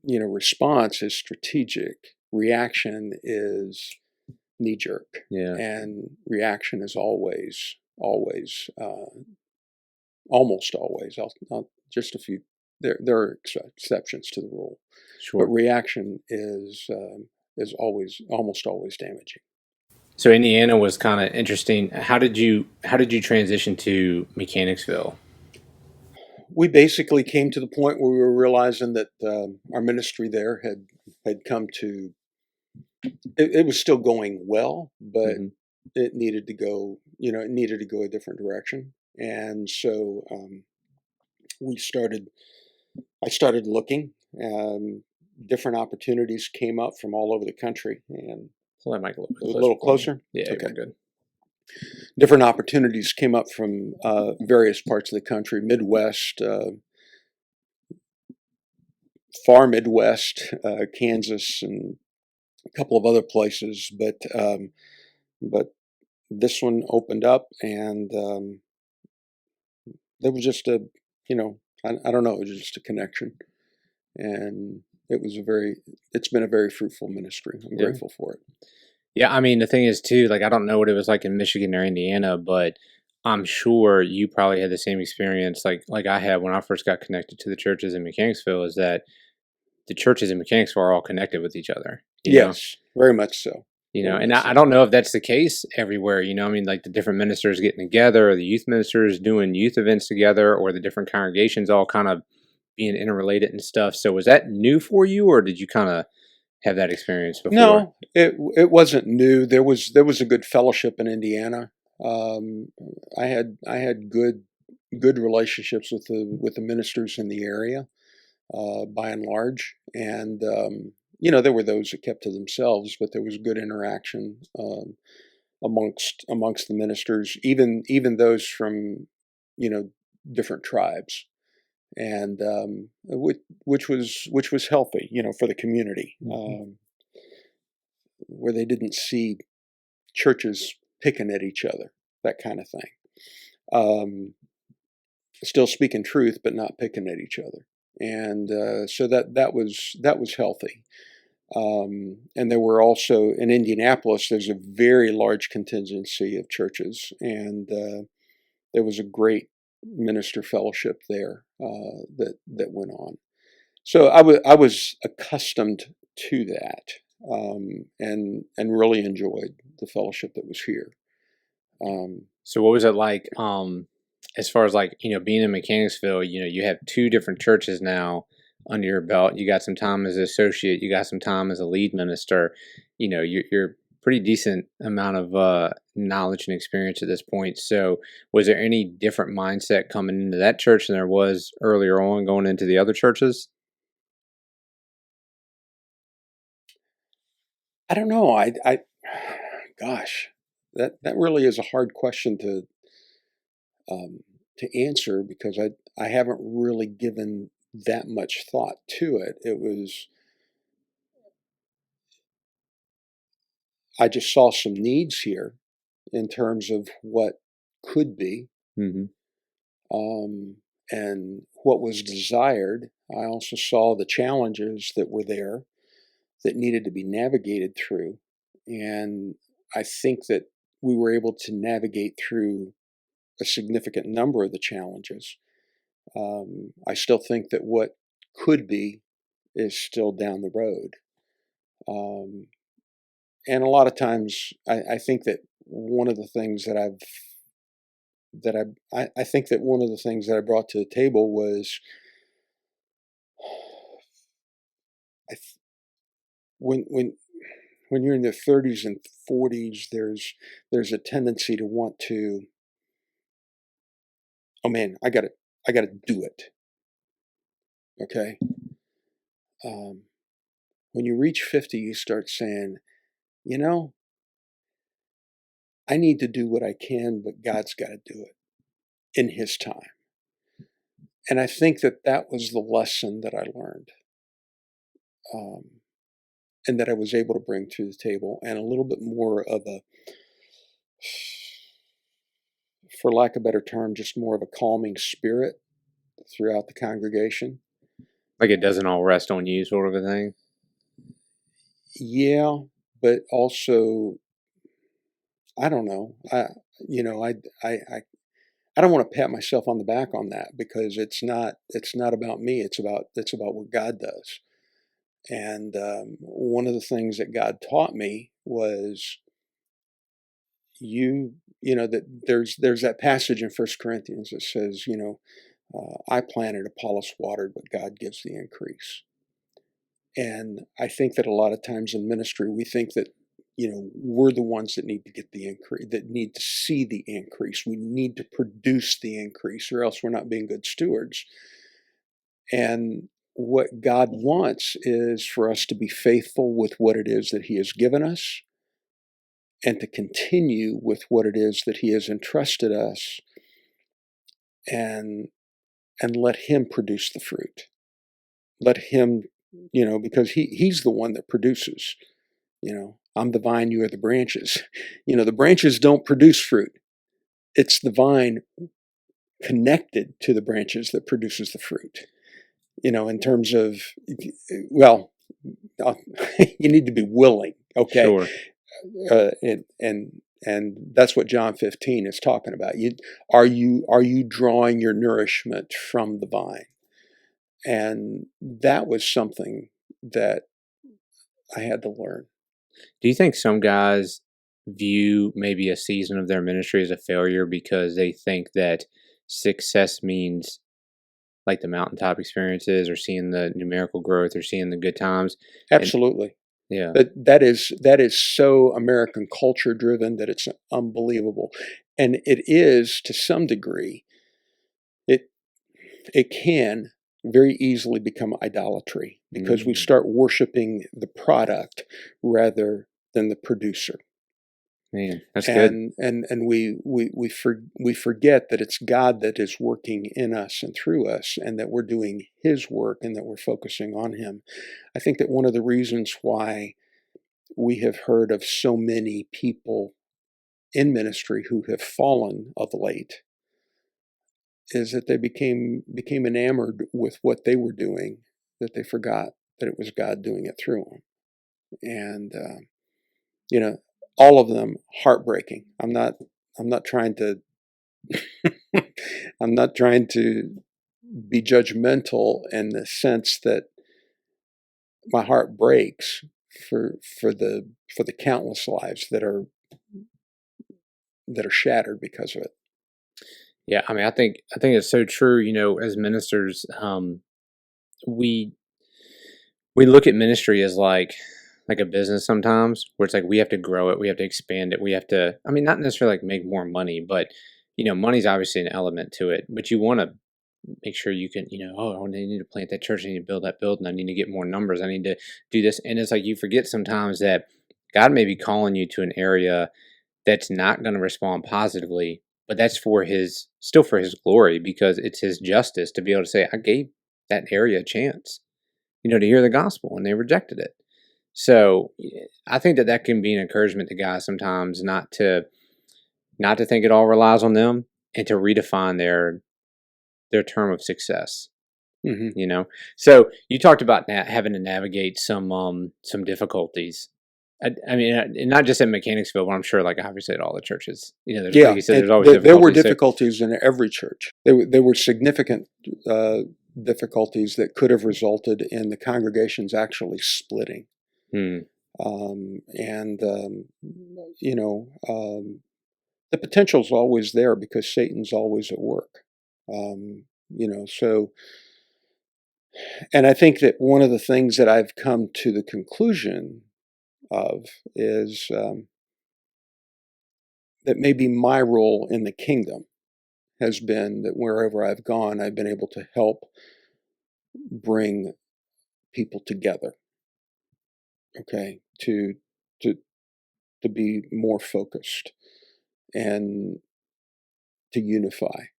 you know, response is strategic, reaction is knee jerk, and reaction is always almost always. I'll just a few. There are exceptions to the rule. Sure. But reaction is almost always damaging. So Indiana was kind of interesting. How did you transition to Mechanicsville? We basically came to the point where we were realizing that our ministry there had come to. It was still going well, but it needed to go. You know, it needed to go a different direction, and so I started looking. Different opportunities came up from all over the country, and pull that mic a little closer. Yeah, okay, good. different opportunities came up from various parts of the country, Midwest, far Midwest, Kansas, and a couple of other places. But this one opened up, and there was just a, I don't know, it was just a connection, and it's been a very fruitful ministry. I'm grateful for it. Yeah, I mean, the thing is too, like, I don't know what it was like in Michigan or Indiana, but I'm sure you probably had the same experience like I had when I first got connected to the churches in Mechanicsville, is that the churches in Mechanicsville are all connected with each other. Yes, very much so. And I don't know if that's the case everywhere. I mean, like the different ministers getting together, or the youth ministers doing youth events together, or the different congregations all kind of being interrelated and stuff. So was that new for you, or did you kind of have that experience before? No, it wasn't new. There was a good fellowship in Indiana. I had good relationships with the ministers in the area, by and large, and there were those that kept to themselves, but there was good interaction amongst the ministers, even those from different tribes, and which was healthy, for the community, where they didn't see churches picking at each other, that kind of thing. Still speaking truth, but not picking at each other, and so that was healthy. And there were also in Indianapolis, there's a very large contingency of churches, and there was a great minister fellowship there that went on. So I was accustomed to that, and really enjoyed the fellowship that was here. So what was it like, as far as like, being in Mechanicsville, you have two different churches now under your belt. You got some time as an associate, you got some time as a lead minister. You're pretty decent amount of knowledge and experience at this point. So was there any different mindset coming into that church than there was earlier on going into the other churches? I don't know. Gosh, that really is a hard question to answer, because I haven't really given that much thought to it. I just saw some needs here in terms of what could be, and what was desired. I also saw the challenges that were there that needed to be navigated through, and I think that we were able to navigate through a significant number of the challenges. I still think that what could be is still down the road. And a lot of times, I think that one of the things that I think that one of the things that I brought to the table was, when you're in the 30s and 40s, there's a tendency to want to, oh man, I gotta do it. Okay. When you reach 50, you start saying, I need to do what I can, but God's got to do it in His time. And I think that was the lesson that I learned, and that I was able to bring to the table, and a little bit more of a, for lack of a better term, just more of a calming spirit throughout the congregation. Like it doesn't all rest on you, sort of a thing. Yeah, but also, I don't know. I don't want to pat myself on the back on that, because it's not about me. It's about what God does. And one of the things that God taught me was, that there's that passage in 1 Corinthians that says, I planted, Apollos watered, but God gives the increase. And I think that a lot of times in ministry, we think that, we're the ones that need to get the increase, that need to see the increase. We need to produce the increase, or else we're not being good stewards. And what God wants is for us to be faithful with what it is that He has given us, and to continue with what it is that he has entrusted us, and let him produce the fruit. Let him, because he's the one that produces. I'm the vine, you are the branches. The branches don't produce fruit. It's the vine connected to the branches that produces the fruit. In terms of, well, you need to be willing, okay? Sure. And that's what John 15 is talking about. Are you drawing your nourishment from the vine? And that was something that I had to learn. Do you think some guys view maybe a season of their ministry as a failure because they think that success means like the mountaintop experiences, or seeing the numerical growth, or seeing the good times? Absolutely. Yeah. But that is so American culture driven that it's unbelievable. And it is, to some degree, it can very easily become idolatry, because we start worshiping the product rather than the producer. Man, that's good. And we forget that it's God that is working in us and through us, and that we're doing his work, and that we're focusing on him. I think that one of the reasons why we have heard of so many people in ministry who have fallen of late is that they became enamored with what they were doing, that they forgot that it was God doing it through them. And all of them heartbreaking. I'm not trying to I'm not trying to be judgmental in the sense that my heart breaks for the countless lives that are shattered because of it. Yeah, I mean, I think it's so true. As ministers, we look at ministry as like a business sometimes, where it's like we have to grow it, we have to expand it, we have to. I mean, not necessarily like make more money, but money's obviously an element to it. But you want to make sure you can, oh, I need to plant that church, I need to build that building, I need to get more numbers, I need to do this, and it's like you forget sometimes that God may be calling you to an area that's not going to respond positively, but that's still for his glory, because it's his justice to be able to say, I gave that area a chance, to hear the gospel, and they rejected it. So I think that can be an encouragement to guys sometimes, not to think it all relies on them, and to redefine their term of success. Mm-hmm. So you talked about having to navigate some difficulties. I mean, and not just at Mechanicsville, but I'm sure, like, obviously at all the churches, like you said, there's always difficulties. There were difficulties in every church. There were significant difficulties that could have resulted in the congregations actually splitting. The potential's always there, because Satan's always at work. So, and I think that one of the things that I've come to the conclusion of is that maybe my role in the kingdom has been that wherever I've gone, I've been able to help bring people together. Okay, to be more focused and to unify.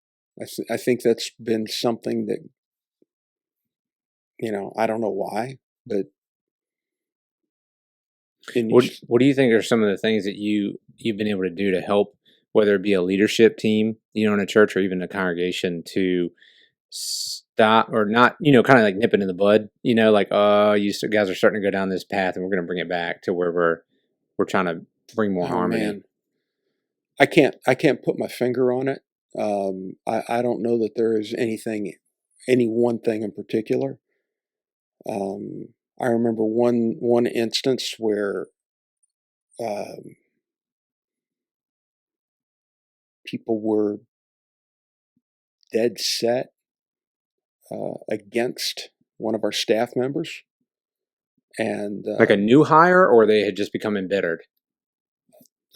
I think that's been something that, I don't know why, but what do you think are some of the things that you've been able to do to help, whether it be a leadership team, in a church, or even a congregation, to stop or not, kind of like nip it in the bud, like, you guys are starting to go down this path, and we're going to bring it back to where we're trying to bring more harmony? Man. I can't put my finger on it. I don't know that there is any one thing in particular. I remember one instance where people were dead set against one of our staff members, and like a new hire, or they had just become embittered?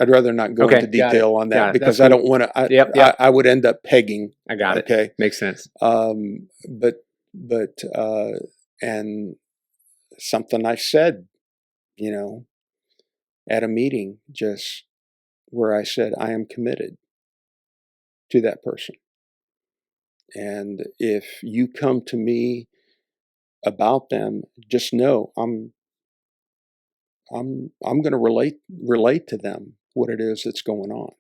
I'd rather not go into detail on that, because I don't want to. Yep. I would end up pegging. I got it. Okay, makes sense. But and something I said, at a meeting, just where I said, I am committed to that person. And if you come to me about them, just know I'm going to relate to them what it is that's going on.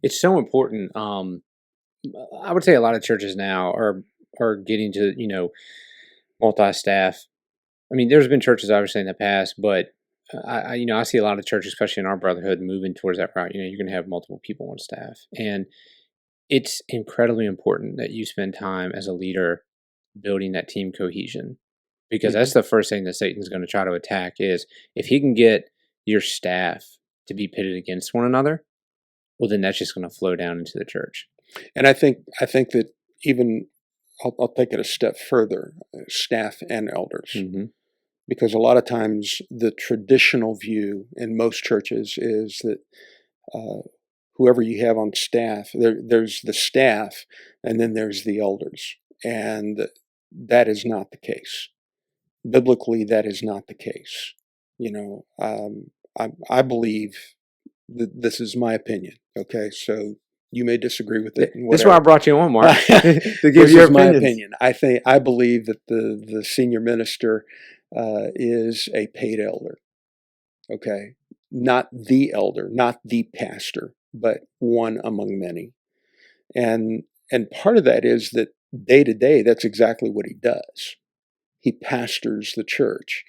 It's so important. I would say a lot of churches now are getting to, multi-staff. I mean, there's been churches obviously in the past, but I see a lot of churches, especially in our brotherhood, moving towards that route. You're going to have multiple people on staff, and it's incredibly important that you spend time as a leader building that team cohesion, because that's the first thing that Satan's going to try to attack. Is if he can get your staff to be pitted against one another, well, then that's just going to flow down into the church. And I think that even I'll take it a step further, staff and elders, because a lot of times the traditional view in most churches is that whoever you have on staff, there's the staff, and then there's the elders, and that is not the case. Biblically, that is not the case. I believe that this is my opinion. Okay, so you may disagree with it. That's why I brought you on, Mark, to give your my opinion. I believe that the senior minister is a paid elder. Okay, not the elder, not the pastor, but one among many. And part of that is that day to day, that's exactly what he does. He pastors the church,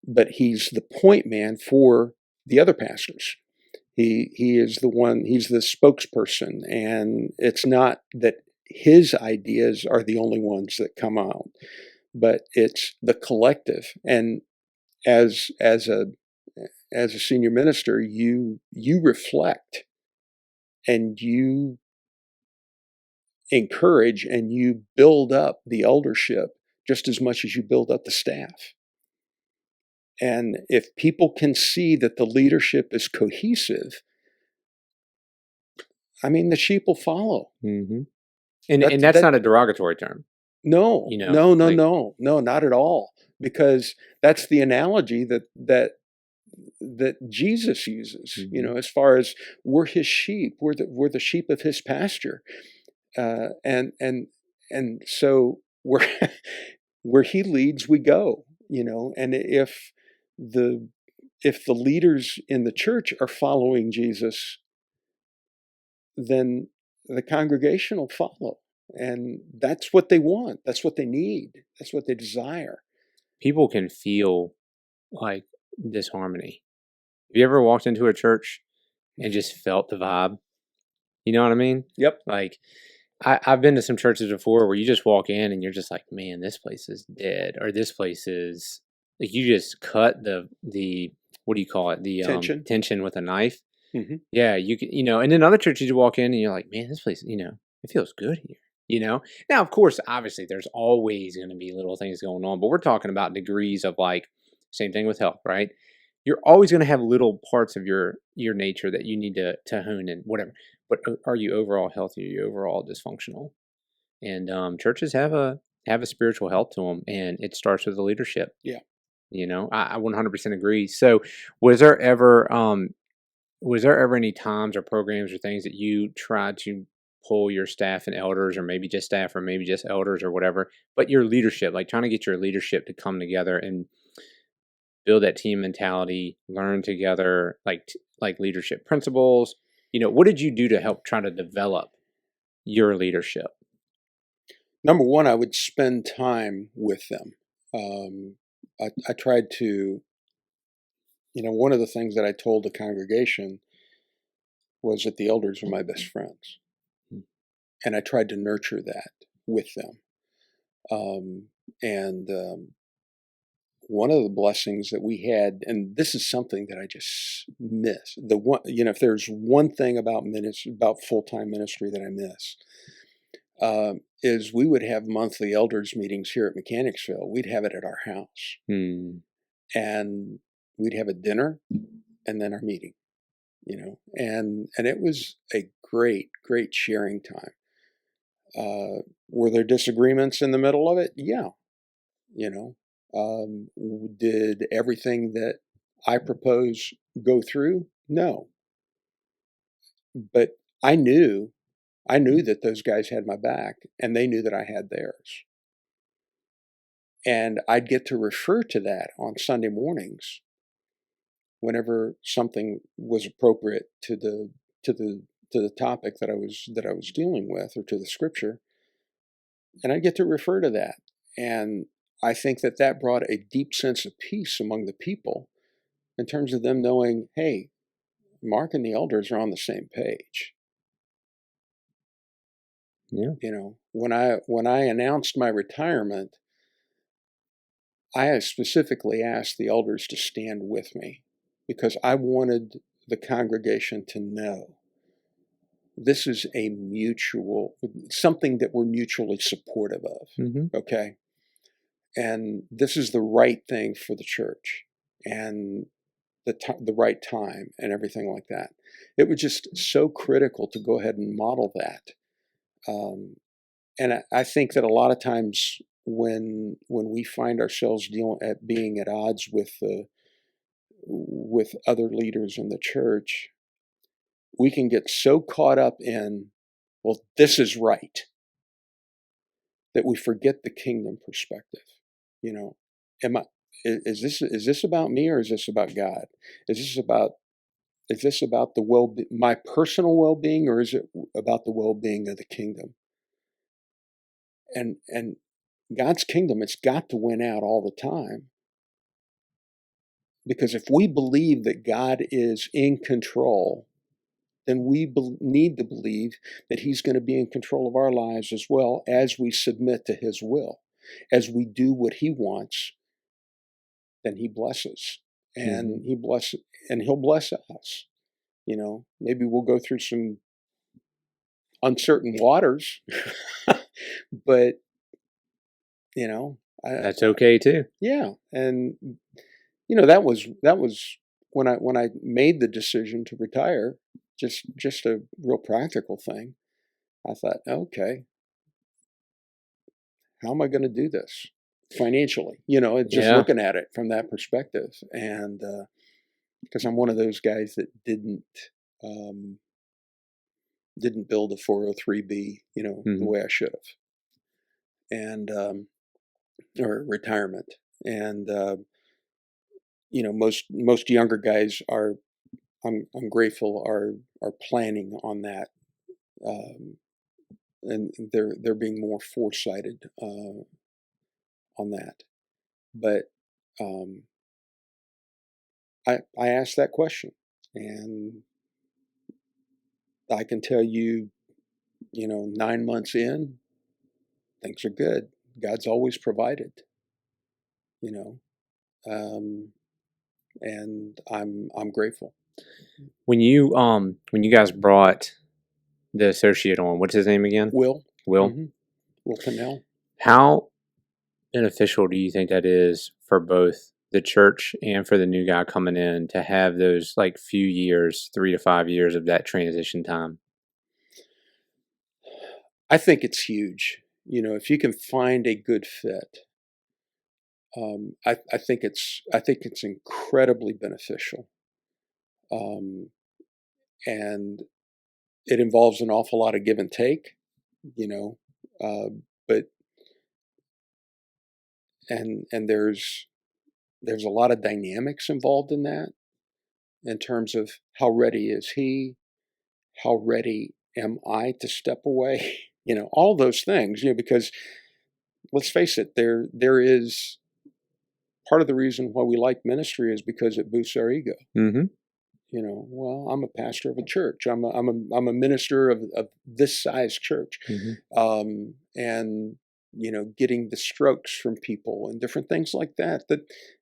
but he's the point man for the other pastors. He is the one, he's the spokesperson, and it's not that his ideas are the only ones that come out, but it's the collective. And as a senior minister, you reflect and you encourage and you build up the eldership just as much as you build up the staff. And if people can see that the leadership is cohesive, I mean, the sheep will follow. And that's not a derogatory term. No, no, not at all. Because that's the analogy that Jesus uses. As far as we're his sheep, we're the sheep of his pasture, and so where he leads, we go. And if the leaders in the church are following Jesus, then the congregation will follow. And that's what they want. That's what they need. That's what they desire. People can feel like disharmony. Have you ever walked into a church and just felt the vibe? You know what I mean? Yep. Like, I've been to some churches before where you just walk in and you're just like, man, this place is dead. Or this place is, like, you just cut the what do you call it? The tension with a knife. Yeah, you can, and then other churches you walk in and you're like, man, this place, it feels good here. Now, of course, obviously there's always going to be little things going on, but we're talking about degrees of, like, same thing with health, right? You're always going to have little parts of your nature that you need to hone in, whatever. But are you overall healthy? Are you overall dysfunctional? And churches have a spiritual health to them, and it starts with the leadership. Yeah. I 100% agree. So was there ever any times or programs or things that you tried to pull your staff and elders, or maybe just staff, or maybe just elders or whatever, but your leadership, like trying to get your leadership to come together and build that team mentality, learn together, like leadership principles? What did you do to help try to develop your leadership? Number one, I would spend time with them. I tried to, one of the things that I told the congregation was that the elders were my best friends. And I tried to nurture that with them. One of the blessings that we had, and this is something that I just miss, if there's one thing about full-time ministry that I miss, is we would have monthly elders meetings here at Mechanicsville. We'd have it at our house. And we'd have a dinner and then our meeting, and it was a great, great sharing time. Were there disagreements in the middle of it? Yeah. Did everything that I propose go through? No. but I knew that those guys had my back, and they knew that I had theirs. And I'd get to refer to that on Sunday mornings whenever something was appropriate to the topic that I was dealing with, or to the scripture, and I'd get to refer to that. And I think that brought a deep sense of peace among the people, in terms of them knowing, hey, Mark and the elders are on the same page. Yeah. When I announced my retirement, I specifically asked the elders to stand with me, because I wanted the congregation to know this is something that we're mutually supportive of. Mm-hmm. Okay. And this is the right thing for the church, and the right time, and everything like that. It was just so critical to go ahead and model that. And I think that a lot of times when we find ourselves being at odds with other leaders in the church, we can get so caught up in, well, this is right, that we forget the kingdom perspective. Is this about me, or is this about God? Is this about my personal well-being, or is it about the well-being of the kingdom? And God's kingdom, it's got to win out all the time. Because if we believe that God is in control, then we need to believe that He's going to be in control of our lives as well, as we submit to His will. As we do what He wants, then He blesses. And Mm-hmm. He'll bless us. Maybe we'll go through some uncertain waters, but That's okay too. Yeah. And that was when I made the decision to retire. Just a real practical thing. I thought, okay, how am I going to do this financially? Just looking at it from that perspective. And because I'm one of those guys that didn't build a 403B, Mm-hmm. the way I should have, and or retirement. And most younger guys are, I'm grateful, are planning on that, and they're being more foresighted on that. But I asked that question, and I can tell you, 9 months in, things are good. God's always provided, and I'm grateful. When you guys brought the associate on, what's his name again? Will. Mm-hmm. Will Cannell. How beneficial do you think that is for both the church and for the new guy coming in, to have those few years, 3 to 5 years of that transition time? I think it's huge. If you can find a good fit, I think it's incredibly beneficial, and it involves an awful lot of give and take, but there's a lot of dynamics involved in that, in terms of how ready is he, how ready am I to step away, all those things, because let's face it, there is part of the reason why we like ministry is because it boosts our ego. Mm-hmm. Well, I'm a pastor of a church. I'm a minister of this size church, Mm-hmm. and getting the strokes from people and different things like that.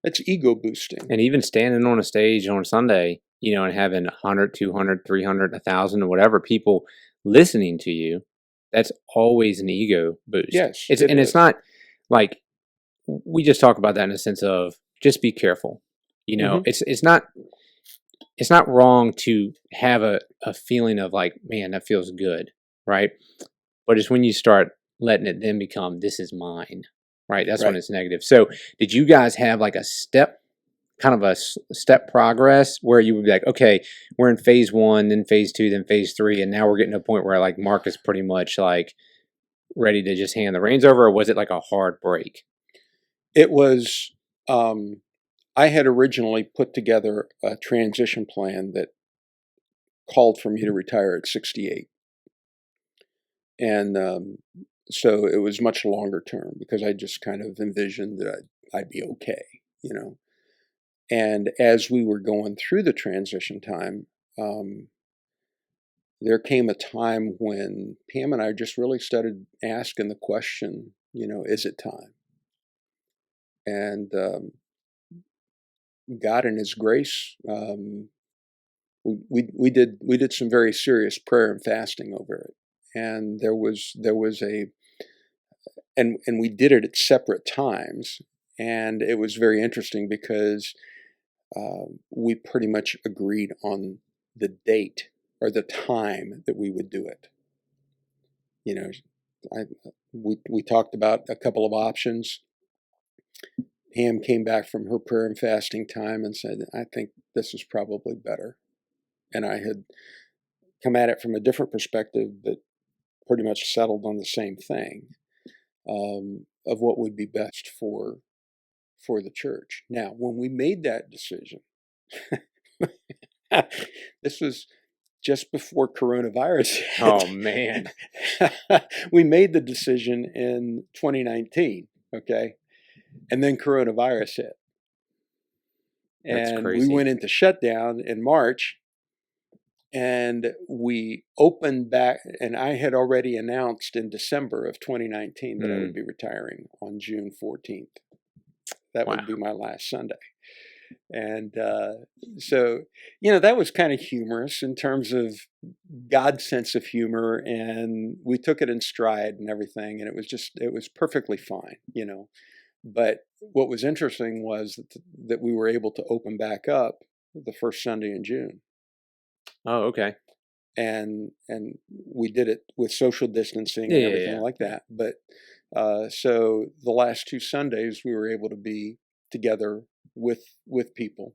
That's ego boosting. And even standing on a stage on Sunday, and having 100, 200, 300, 1,000, or whatever people listening to you, that's always an ego boost. Yes, it's not like, we just talk about that in a sense of just be careful. Mm-hmm. It's not wrong to have a feeling of man, that feels good, right? But it's when you start letting it then become, this is mine, right? That's when it's negative. So did you guys have a step kind of a step progress where you would be like, okay, we're in phase 1, then phase 2, then phase 3, and now we're getting to a point where like Mark is pretty much like ready to just hand the reins over, or was it like a hard break? It was, I had originally put together a transition plan that called for me to retire at 68. And so it was much longer term because I just kind of envisioned that I'd be okay, you know. And as we were going through the transition time, there came a time when Pam and I just really started asking the question, you know, is it time? And God in His grace, we did some very serious prayer and fasting over it, and there was a and we did it at separate times, and it was very interesting because we pretty much agreed on the date or the time that we would do it. You know, we talked about a couple of options. Pam came back from her prayer and fasting time and said, I think this is probably better. And I had come at it from a different perspective, but pretty much settled on the same thing, of what would be best for the church. Now, when we made that decision, this was just before coronavirus hit. Oh man. We made the decision in 2019, okay? And then coronavirus hit. That's And crazy. we went into shutdown in March, and we opened back, and I had already announced in December of 2019 that I would be retiring on June 14th. That would be my last Sunday. And so, you know, that was kind of humorous in terms of God's sense of humor, and we took it in stride and everything, and it was perfectly fine, you know. But what was interesting was that we were able to open back up the first Sunday in June. Oh, okay. And we did it with social distancing and everything like that. But so the last 2 Sundays we were able to be together with people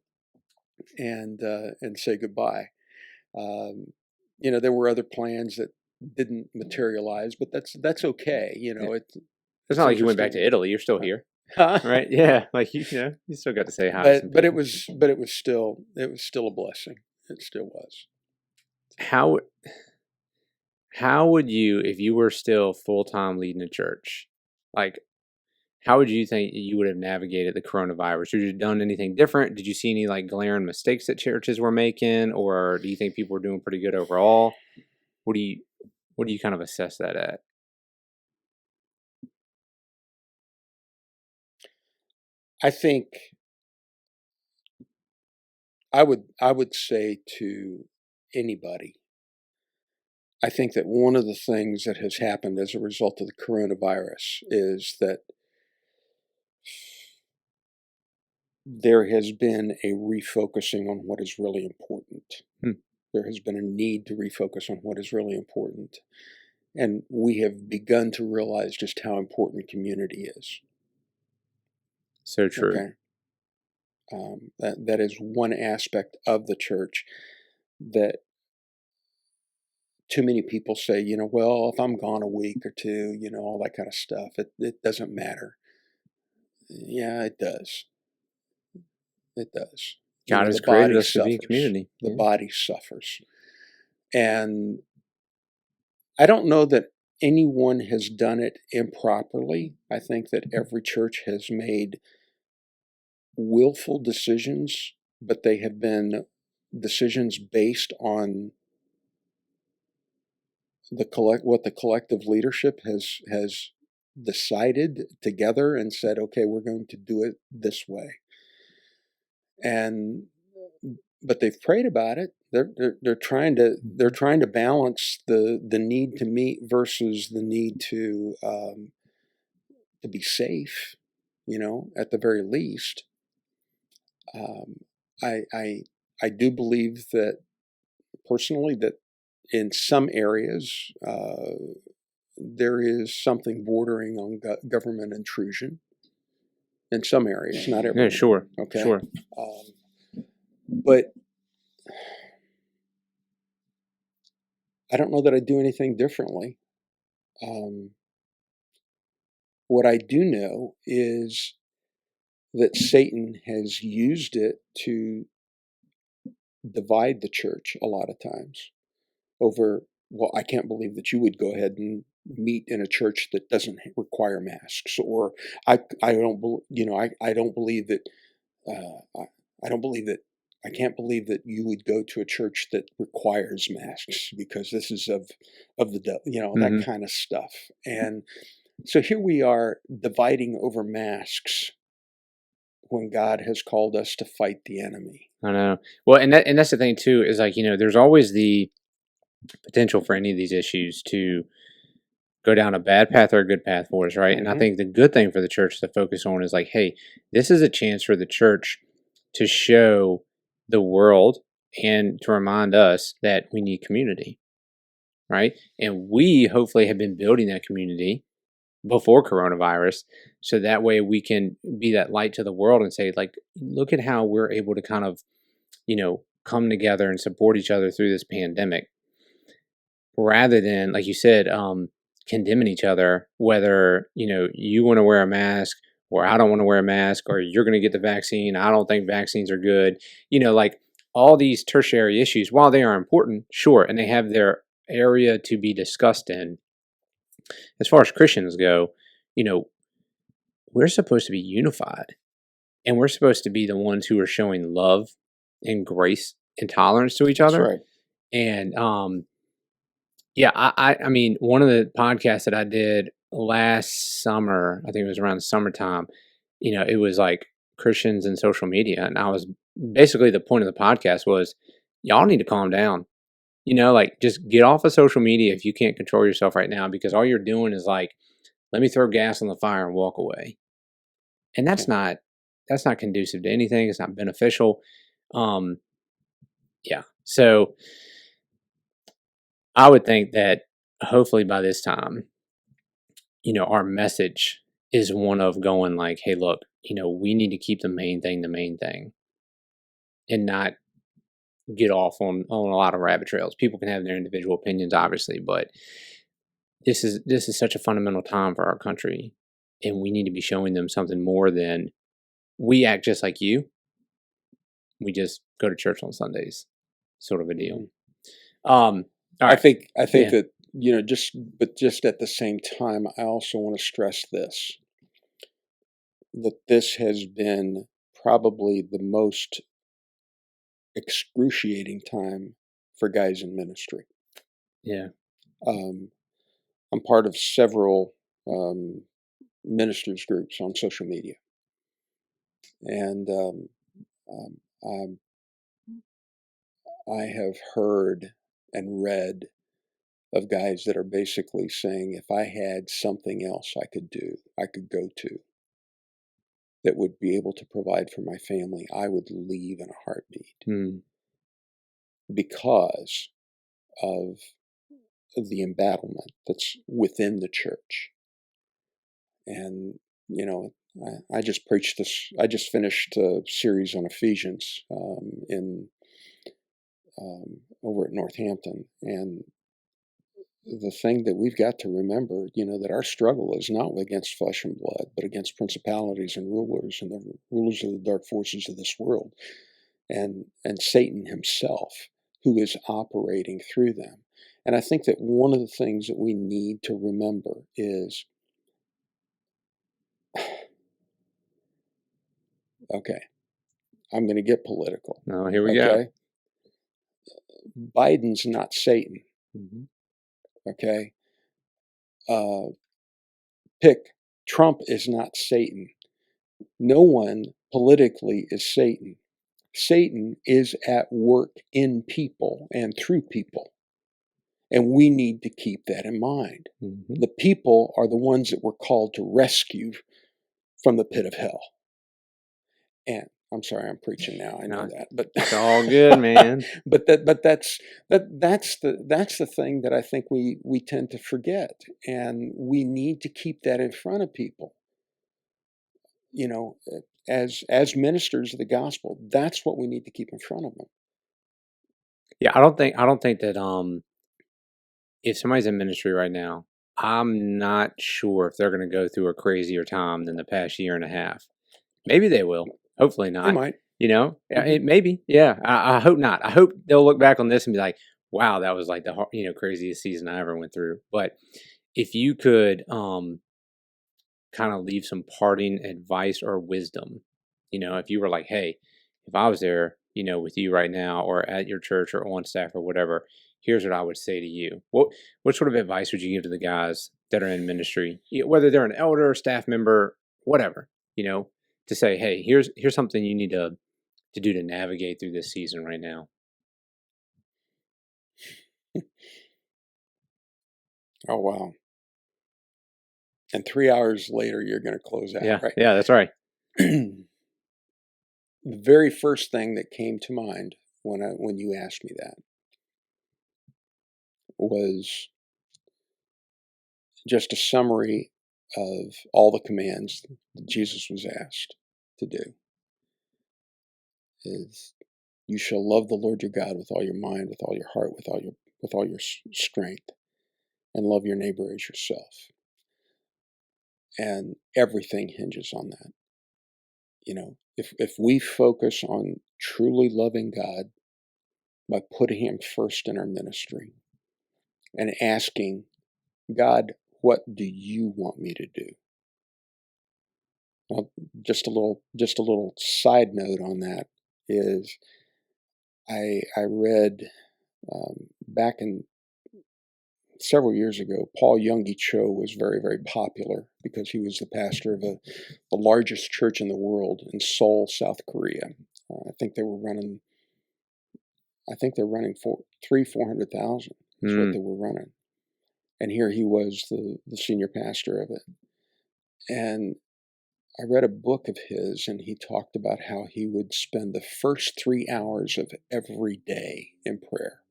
and say goodbye. You know, there were other plans that didn't materialize, but that's okay. You know, it's not like you went back to Italy. You're still here. Right? Yeah. Like you still got to say hi. But it was still a blessing. It still was. How would you, if you were still full-time leading a church, like how would you think you would have navigated the coronavirus? Would you have done anything different? Did you see any like glaring mistakes that churches were making, or do you think people were doing pretty good overall? What do you kind of assess that at? I think I would say to anybody, I think that one of the things that has happened as a result of the coronavirus is that there has been a refocusing on what is really important. There has been a need to refocus on what is really important. And we have begun to realize just how important community is. So true. Okay. That is one aspect of the church that too many people say, you know, well, if I'm gone a week or two, you know, all that kind of stuff, it doesn't matter. Yeah, it does. It does. God has created us to be in community. The body suffers. And I don't know that anyone has done it improperly. I think that every church has made willful decisions, but they have been decisions based on what the collective leadership has decided together and said, okay, we're going to do it this way. But they've prayed about it. They're trying to balance the need to meet versus the need to be safe, you know, at the very least. I do believe that personally that in some areas there is something bordering on government intrusion, in some areas, not Yeah, everywhere. sure. Okay. Sure. But I don't know that I'd do anything differently. What I do know is that Satan has used it to divide the church a lot of times over, well, I can't believe that you would go ahead and meet in a church that doesn't require masks, or I don't believe that I don't believe that I can't believe that you would go to a church that requires masks because this is of the devil, that kind of stuff. And so here we are dividing over masks when God has called us to fight the enemy. I know. Well, and that's the thing too, is like, there's always the potential for any of these issues to go down a bad path or a good path for us, right? And I think the good thing for the church to focus on is like, hey, this is a chance for the church to show the world and to remind us that we need community, right? And we hopefully have been building that community before coronavirus, so that way we can be that light to the world and say, like, look at how we're able to kind of, come together and support each other through this pandemic, rather than, like you said, condemning each other, whether, you want to wear a mask or I don't want to wear a mask, or you're going to get the vaccine, I don't think vaccines are good, like all these tertiary issues, while they are important, sure, and they have their area to be discussed in. As far as Christians go, we're supposed to be unified, and we're supposed to be the ones who are showing love and grace and tolerance to each other. That's right. And yeah, I mean, one of the podcasts that I did last summer, I think it was around the summertime, it was like Christians and social media, and I was basically, the point of the podcast was, y'all need to calm down. Like, just get off of social media if you can't control yourself right now, because all you're doing is like, let me throw gas on the fire and walk away. And that's not conducive to anything. It's not beneficial. Yeah. So I would think that hopefully by this time, our message is one of going like, hey, look, we need to keep the main thing, and not get off on a lot of rabbit trails. People can have their individual opinions, obviously, but this is such a fundamental time for our country, and we need to be showing them something more than we act just like you. We just go to church on Sundays, sort of a deal. All right. I think Yeah. that just at the same time, I also want to stress that this has been probably the most excruciating time for guys in ministry. Yeah. I'm part of several ministers groups on social media, and I have heard and read of guys that are basically saying, if I had something else I could go to that would be able to provide for my family, I would leave in a heartbeat because of the embattlement that's within the church. And, I just preached this, I just finished a series on Ephesians over at Northampton. And the thing that we've got to remember, that our struggle is not against flesh and blood, but against principalities and rulers and the rulers of the dark forces of this world, and Satan himself, who is operating through them. And I think that one of the things that we need to remember is, okay, I'm going to get political. Oh, here we go. Biden's not Satan. Okay. Trump is not Satan. No one politically is Satan. Satan is at work in people and through people. And we need to keep that in mind. The people are the ones that we're called to rescue from the pit of hell. And I'm sorry, I'm preaching now. I know that, but it's all good, man. but that's the thing that I think we tend to forget, and we need to keep that in front of people. as ministers of the gospel, that's what we need to keep in front of them. Yeah, I don't think that if somebody's in ministry right now, I'm not sure if they're going to go through a crazier time than the past year and a half. Maybe they will. Hopefully They not. might. Maybe. Yeah. I hope not. I hope they'll look back on this and be like, wow, that was like the craziest season I ever went through. But if you could kind of leave some parting advice or wisdom, if you were like, hey, if I was there, with you right now or at your church or on staff or whatever, here's what I would say to you. What sort of advice would you give to the guys that are in ministry, whether they're an elder, staff member, whatever, to say, hey, here's something you need to do to navigate through this season right now? Oh, wow. And 3 hours later, you're going to close out, Yeah, right? yeah, that's right. The very first thing that came to mind when you asked me that was just a summary of all the commands that Jesus was asked to do. Is you shall love the Lord your God with all your mind, with all your heart, with all your strength, and love your neighbor as yourself. And everything hinges on that. If we focus on truly loving God by putting Him first in our ministry and asking God, what do you want me to do? Now, just a little side note on that is I read back in several years ago, Paul Yonggi Cho was very, very popular because he was the pastor of the largest church in the world in Seoul, South Korea. I think they're running for 400,000 is what they were running. And here he was the senior pastor of it. And I read a book of his, and he talked about how he would spend the first 3 hours of every day in prayer,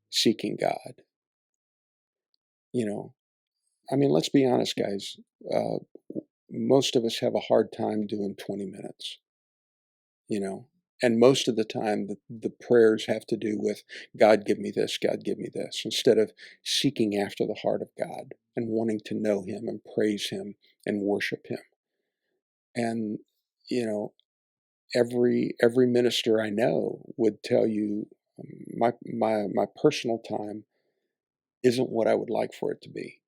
seeking God. Let's be honest, guys. Most of us have a hard time doing 20 minutes, and most of the time the prayers have to do with God, give me this, God, give me this, instead of seeking after the heart of God and wanting to know Him and praise Him and worship Him. And, every minister I know would tell you my personal time isn't what I would like for it to be.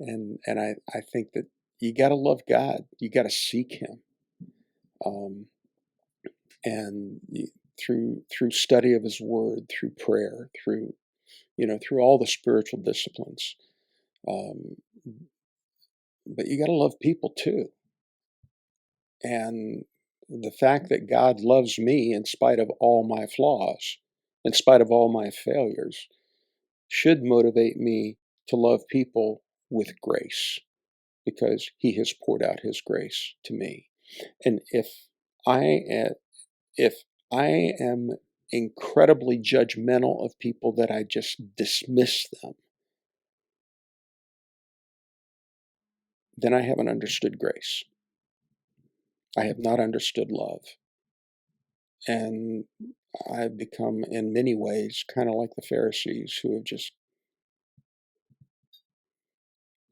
And I think that you got to love God. You got to seek Him. And through study of His Word, through prayer, through all the spiritual disciplines. But you got to love people too. And the fact that God loves me in spite of all my flaws, in spite of all my failures, should motivate me to love people with grace, because He has poured out His grace to me. And if I am incredibly judgmental of people, that I just dismiss them, then I haven't understood grace. I have not understood love. And I've become, in many ways, kind of like the Pharisees, who have just,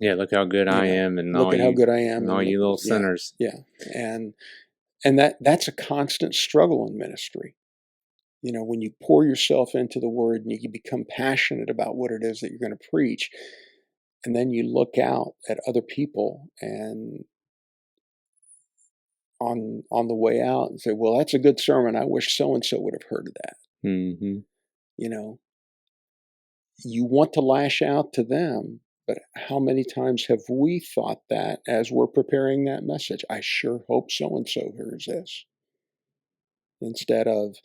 look how good I am, and look at how good I am, and all you little sinners. Yeah, and that's a constant struggle in ministry. When you pour yourself into the Word and you become passionate about what it is that you're going to preach, and then you look out at other people and on the way out and say, well, that's a good sermon. I wish so-and-so would have heard of that. Mm-hmm. You want to lash out to them, but how many times have we thought that as we're preparing that message? I sure hope so-and-so hears this. Instead of,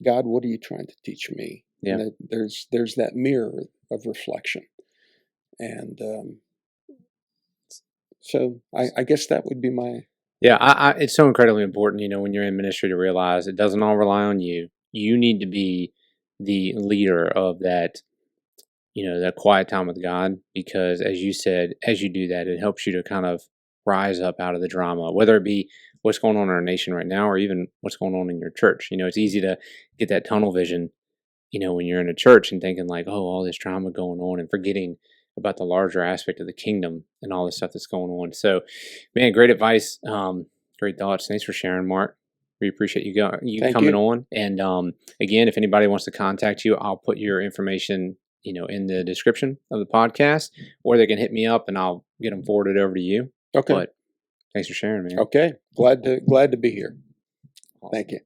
God, what are you trying to teach me? Yeah. And there's that mirror of reflection. And so I guess that would be my... Yeah, it's so incredibly important, when you're in ministry, to realize it doesn't all rely on you. You need to be the leader of that, that quiet time with God, because as you said, as you do that, it helps you to kind of rise up out of the drama, whether it be what's going on in our nation right now or even what's going on in your church. It's easy to get that tunnel vision, when you're in a church and thinking like, oh, all this drama going on and forgetting about the larger aspect of the kingdom and all the stuff that's going on. So, man, great advice. Great thoughts. Thanks for sharing, Mark. We appreciate you coming on. And again, if anybody wants to contact you, I'll put your information, in the description of the podcast, or they can hit me up and I'll get them forwarded over to you. Okay. But thanks for sharing, man. Okay. Glad to be here. Awesome. Thank you.